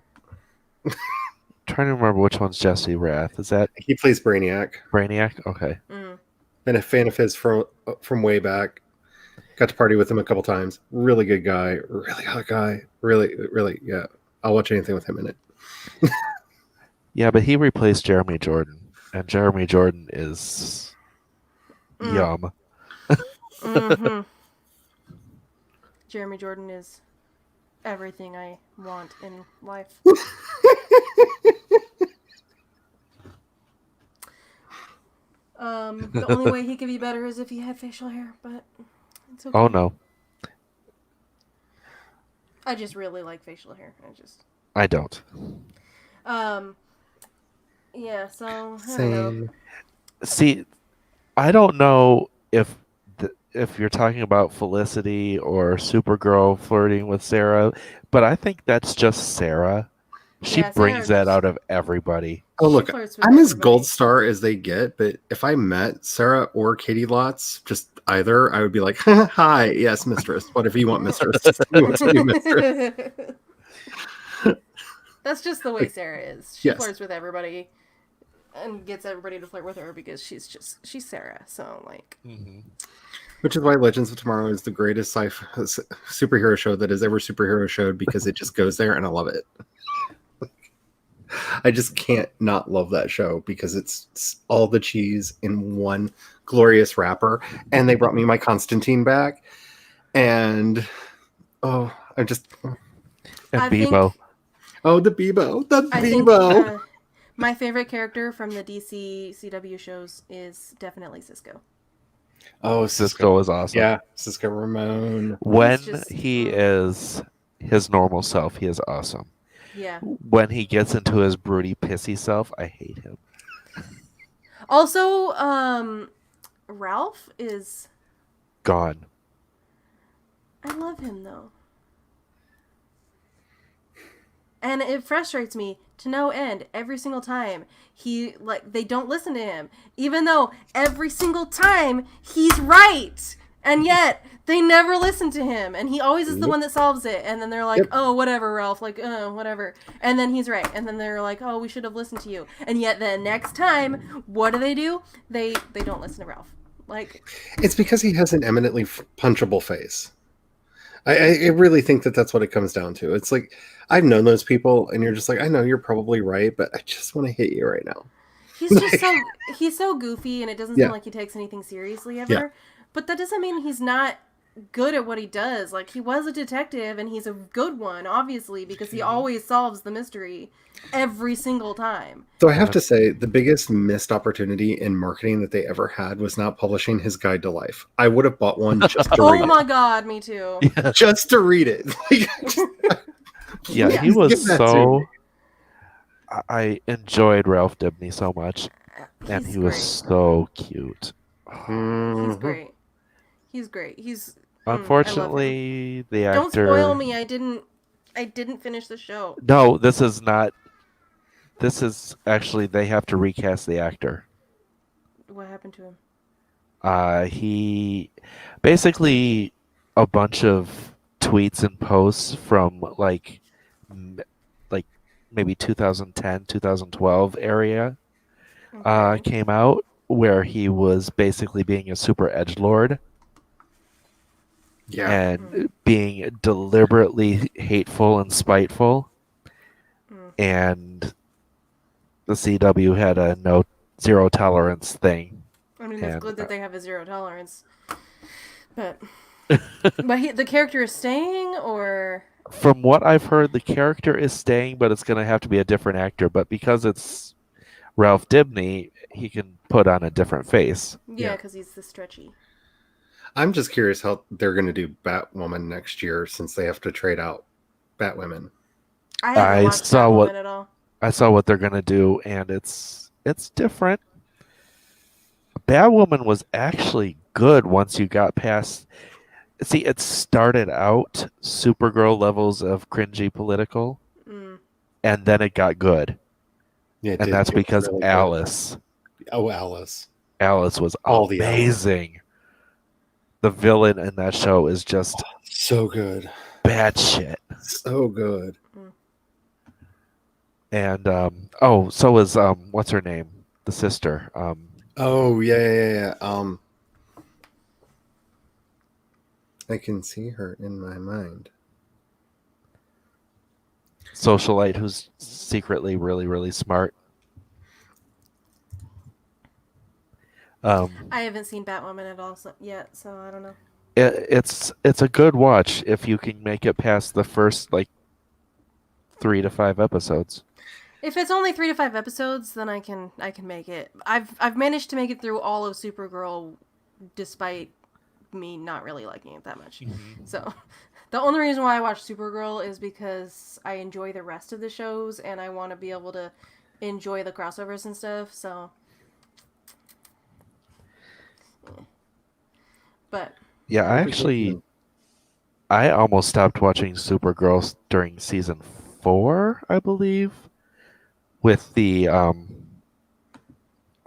Trying to remember which one's Jesse Rath. Is that he plays Brainiac? Brainiac, okay. Been a fan of his from way back. Got to party with him a couple times. Really good guy. Really hot guy. Really, really, yeah. I'll watch anything with him in it. Yeah, but he replaced Jeremy Jordan, and Jeremy Jordan is yum. Jeremy Jordan is everything I want in life. The only way he could be better is if he had facial hair, but it's okay. Oh no. I just really like facial hair. I don't. Yeah, so I Same. don't know. See, I don't know if you're talking about Felicity or Supergirl flirting with Sarah, but I think that's just Sarah. She brings that out of everybody. Oh, look, I'm as gold star as they get, but if I met Sarah or Katie Lotz, just either, I would be like, hi, yes, mistress. Whatever you want, mistress. You want to be mistress. That's just the way Sarah is. She flirts with everybody. and gets everybody to flirt with her because she's Sarah. So like, Which is why Legends of Tomorrow is the greatest superhero show that has ever superhero showed, because it just goes there and I love it. I just can't not love that show because it's all the cheese in one glorious wrapper. And they brought me my Constantine back. And and I think- Bebo. Oh, the Bebo. The I think Bebo. my favorite character from the DC CW shows is definitely Cisco. Oh, Cisco is awesome. Yeah, Cisco Ramon. When just- he is his normal self, he is awesome. Yeah. When he gets into his broody, pissy self, I hate him. Also, Ralph is. Gone. I love him though. And it frustrates me to no end every single time they don't listen to him, even though every single time he's right, and yet they never listen to him, and he always is the one that solves it, and then they're like, oh, whatever, Ralph, like, whatever, and then he's right, and then they're like, oh, we should have listened to you, and yet the next time, what do? They don't listen to Ralph. Like, it's because he has an eminently punchable face. I really think that's what it comes down to. It's like, I've known those people, and you're just like, I know you're probably right, but I just want to hit you right now. he's so goofy, and it doesn't seem like he takes anything seriously ever. Yeah. But that doesn't mean he's not good at what he does. Like, he was a detective, and he's a good one, obviously, because he always solves the mystery every single time. So I have to say, the biggest missed opportunity in marketing that they ever had was not publishing his guide to life. I would have bought one just to read Oh it. my god, me too. Just to read it. Yeah, he Please was give that to so. me. I enjoyed Ralph Dibny so much, and He's he was great. so cute. He's Mhm. great. He's great. Unfortunately, the I love him. actor. Don't spoil me. I didn't finish the show. No, this is not. This is actually they have to recast the actor. What happened to him? He basically a bunch of tweets and posts from like maybe 2010 2012 area Okay. came out where he was basically being a super edgelord Yeah. and being deliberately hateful and spiteful, and the CW had a zero tolerance thing. I mean, it's And, good that they have a zero tolerance. But the character is staying, or From what I've heard, the character is staying, but it's going to have to be a different actor. But because it's Ralph Dibny, he can put on a different face. yeah, because he's the stretchy. I'm just curious how they're going to do Batwoman next year, since they have to trade out Batwomen. I haven't watched saw Batwoman at all. I saw what they're going to do, and it's different. Batwoman was actually good once you got past. See, it started out Supergirl levels of cringy political, and then it got good. Yeah, it And did that's get because really good. Alice. Oh, Alice. Alice was All the Alice. amazing. The villain in that show is just So good. bad shit. So good. And so is what's her name? The sister. Oh, yeah. I can see her in my mind. Socialite who's secretly really, really smart. I haven't seen Batwoman at all yet, so I don't know. It's a good watch if you can make it past the first 3 to 5 episodes. If it's only 3 to 5 episodes, then I can make it. I've managed to make it through all of Supergirl, despite me not really liking it that much. So, the only reason why I watch Supergirl is because I enjoy the rest of the shows, and I want to be able to enjoy the crossovers and stuff. So, but Yeah, I almost stopped watching Supergirl during season 4, I believe, with the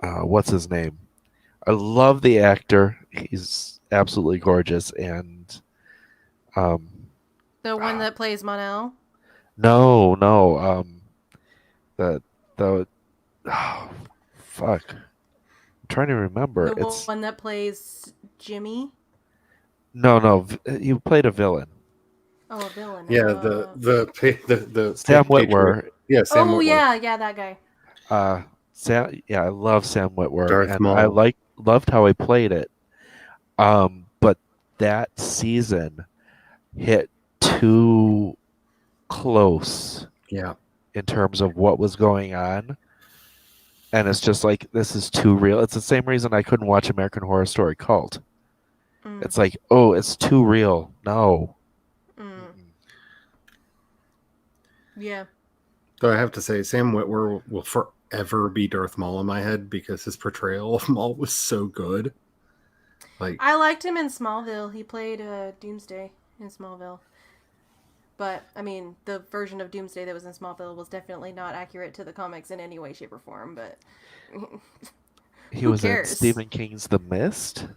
what's his name? I love the actor. He's absolutely gorgeous, and the one that plays Mon-El. no, the fuck. I'm trying to remember. The It's one that plays Jimmy. no. You played a villain. Oh, a villain. Yeah, the Sam Patriot. Witwer. Yeah, Sam Oh Witwer. yeah, that guy. I love Sam Witwer, Darth and Maul. I loved how he played it. But that season hit too close Yeah. in terms of what was going on, and it's just like this is too real. It's the same reason I couldn't watch American Horror Story Cult. Mm, It's like, oh, it's too real. No. mm. Yeah. Though I have to say, Sam Witwer will forever be Darth Maul in my head because his portrayal of Maul was so good. Like, I liked him in Smallville. He played Doomsday in Smallville. But, I mean, the version of Doomsday that was in Smallville was definitely not accurate to the comics in any way, shape, or form, but... He Who was cares? in Stephen King's The Mist,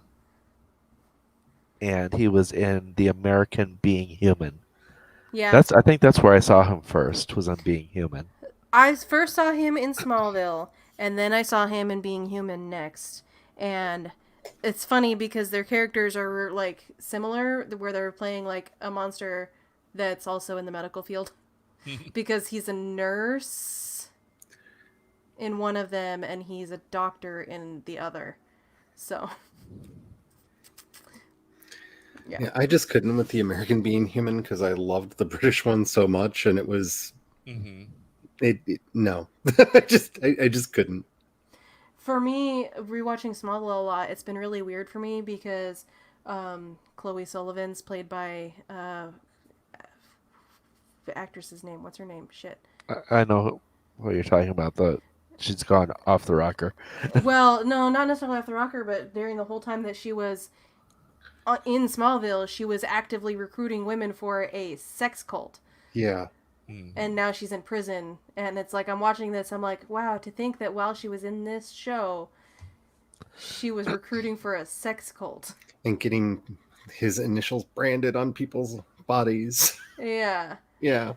and he was in The American Being Human. Yeah. I think that's where I saw him first, was on Being Human. I first saw him in Smallville, and then I saw him in Being Human next. And it's funny because their characters are, like, similar, where they're playing, like, a monster that's also in the medical field. Because he's a nurse in one of them, and he's a doctor in the other. So... yeah, I just couldn't with the American Being Human because I loved the British one so much, and it was no, I just couldn't. For me, rewatching Smallville a lot, it's been really weird for me because Chloe Sullivan's played by the actress's name. What's her name? Shit. I know what you're talking about. She's gone off the rocker. Well, no, not necessarily off the rocker, but during the whole time that she was in Smallville, she was actively recruiting women for a sex cult. Yeah. And now she's in prison, and it's like I'm watching this, I'm like, wow, to think that while she was in this show, she was recruiting for a sex cult. And getting his initials branded on people's bodies. Yeah. Yeah.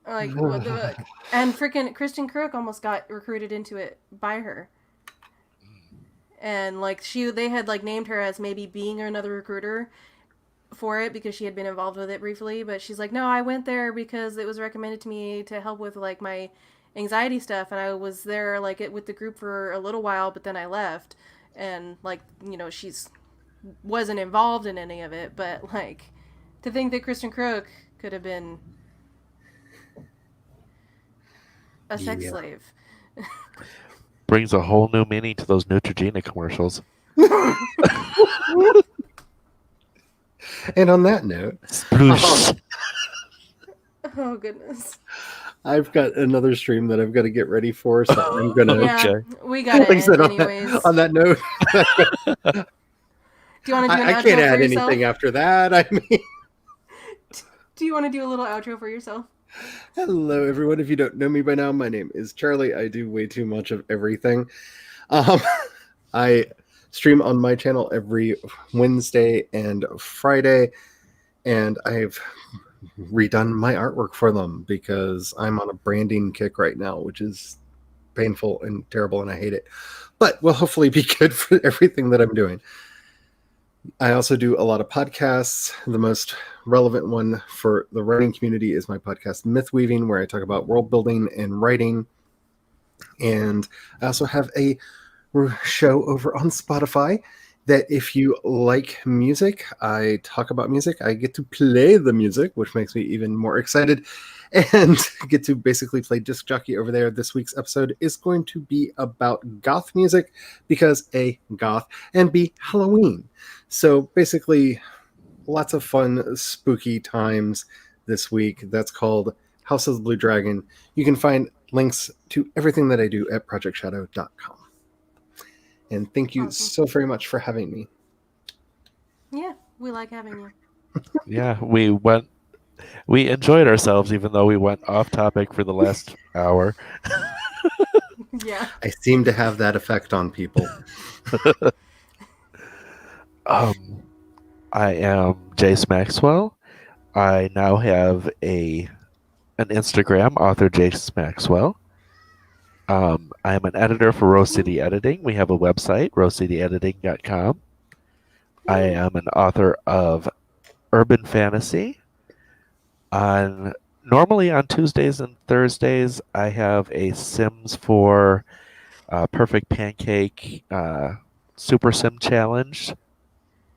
Like, what the fuck? And freaking Kristen Crook almost got recruited into it by her. And, like, they had, like, named her as maybe being another recruiter for it because she had been involved with it briefly. But she's like, no, I went there because it was recommended to me to help with, like, my anxiety stuff. And I was there, like, with the group for a little while, but then I left. And, like, you know, wasn't involved in any of it. But, like, to think that Kristen Crook could have been a sex slave. Brings a whole new meaning to those Neutrogena commercials. And on that note, Oh, goodness. I've got another stream that I've got to get ready for, so I'm gonna. Yeah, we got it Like I said, anyways. on that note, Do you want to do an I outro can't for add yourself? anything after that. I mean, Do you want to do a little outro for yourself? hello everyone. If you don't know me by now, my name is Charlie. I do way too much of everything. I stream on my channel every Wednesday and Friday, and I've redone my artwork for them because I'm on a branding kick right now, which is painful and terrible, and I hate it. But will hopefully be good for everything that I'm doing. I also do a lot of podcasts. The most relevant one for the writing community is my podcast Myth Weaving, where I talk about world building and writing. And I also have a show over on Spotify that if you like music, I talk about music. I get to play the music, which makes me even more excited, and get to basically play disc jockey over there. This week's episode is going to be about goth music because A, goth, and B, Halloween. So basically, lots of fun, spooky times this week. That's called House of the Blue Dragon. You can find links to everything that I do at projectshadow.com. And thank you so very much for having me. Yeah, we like having you. Yeah, we enjoyed ourselves even though we went off topic for the last hour. Yeah. I seem to have that effect on people. I am Jace Maxwell. I now have an Instagram, author Jace Maxwell. I'm an editor for Rose City Editing. We have a website, rosecityediting.com. I am an author of urban fantasy. Normally on Tuesdays and Thursdays, I have a Sims 4 Perfect Pancake Super Sim Challenge.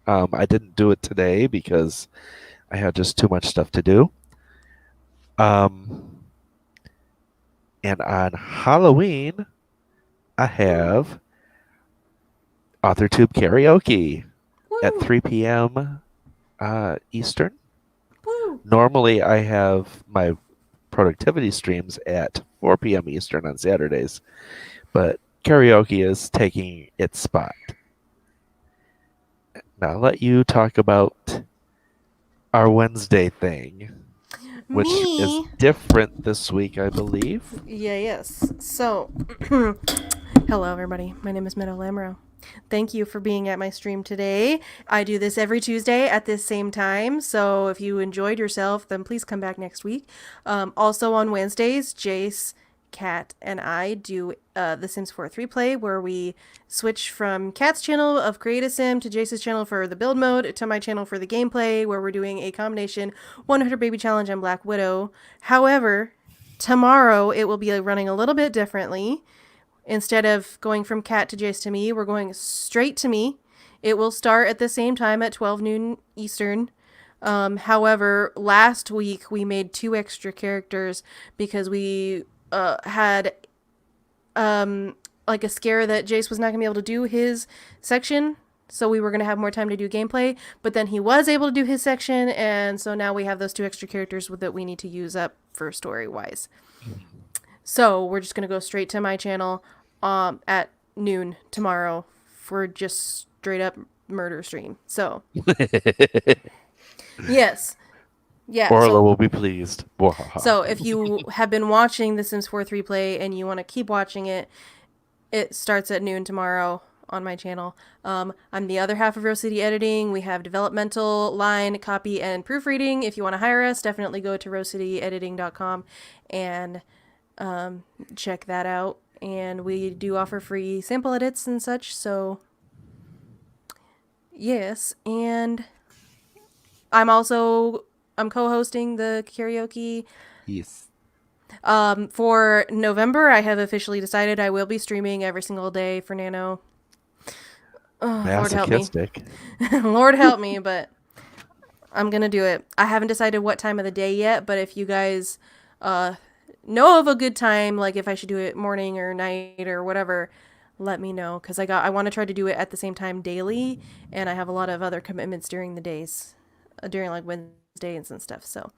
I didn't do it today because I had just too much stuff to do. And on Halloween, I have AuthorTube karaoke at 3 p.m. Eastern. Woo. Normally, I have my productivity streams at 4 p.m. Eastern on Saturdays, but karaoke is taking its spot. Now, I'll let you talk about our Wednesday thing, which is different this week, I believe. Yes. So, hello, everybody. My name is Meadow Lamro. Thank you for being at my stream today. I do this every Tuesday at this same time, so if you enjoyed yourself, then please come back next week. Also on Wednesdays, Jace, Kat, and I do the Sims 4 3 where we switch from Kat's channel of Create a Sim to Jace's channel for the build mode to my channel for the gameplay, where we're doing a combination 100 Baby Challenge and Black Widow. However, tomorrow it will be running a little bit differently. Instead of going from Kat to Jace to me, we're going straight to me. It will start at the same time at 12 noon Eastern. However, last week we made 2 extra characters because we had like a scare that Jace was not going to be able to do his section. So we were going to have more time to do gameplay. But then he was able to do his section. And so now we have those 2 extra characters that we need to use up for story-wise. So we're just going to go straight to my channel at noon tomorrow for just straight up murder stream. So, yes. Yeah. Orla will be pleased. So if you have been watching The Sims 4 3 and you want to keep watching it, it starts at noon tomorrow on my channel. I'm the other half of Rose City Editing. We have developmental, line, copy, and proofreading. If you want to hire us, definitely go to rosecityediting.com and check that out. And we do offer free sample edits and such, so yes. And I'm co-hosting the karaoke. Yes. For November, I have officially decided I will be streaming every single day for Nano. Oh, Lord help me. Lord help me, but I'm gonna do it. I haven't decided what time of the day yet, but if you guys know of a good time, like if I should do it morning or night or whatever, let me know, because I want to try to do it at the same time daily, and I have a lot of other commitments during the days, during like Wednesdays and stuff. So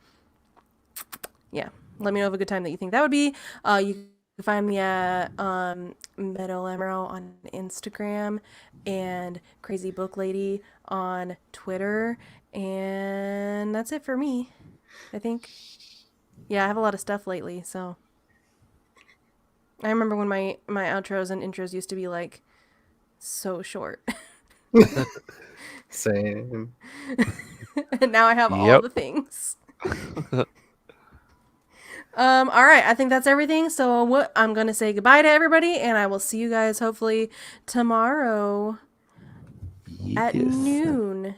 yeah, let me know of a good time that you think that would be. You can find me at Meadow Lamro on Instagram and Crazy Book Lady on Twitter, and that's it for me, I think. Yeah, I have a lot of stuff lately, so I remember when my outros and intros used to be like so short. Same. And now I have all the things. All right, I think that's everything. So I'm going to say goodbye to everybody, and I will see you guys hopefully tomorrow at noon.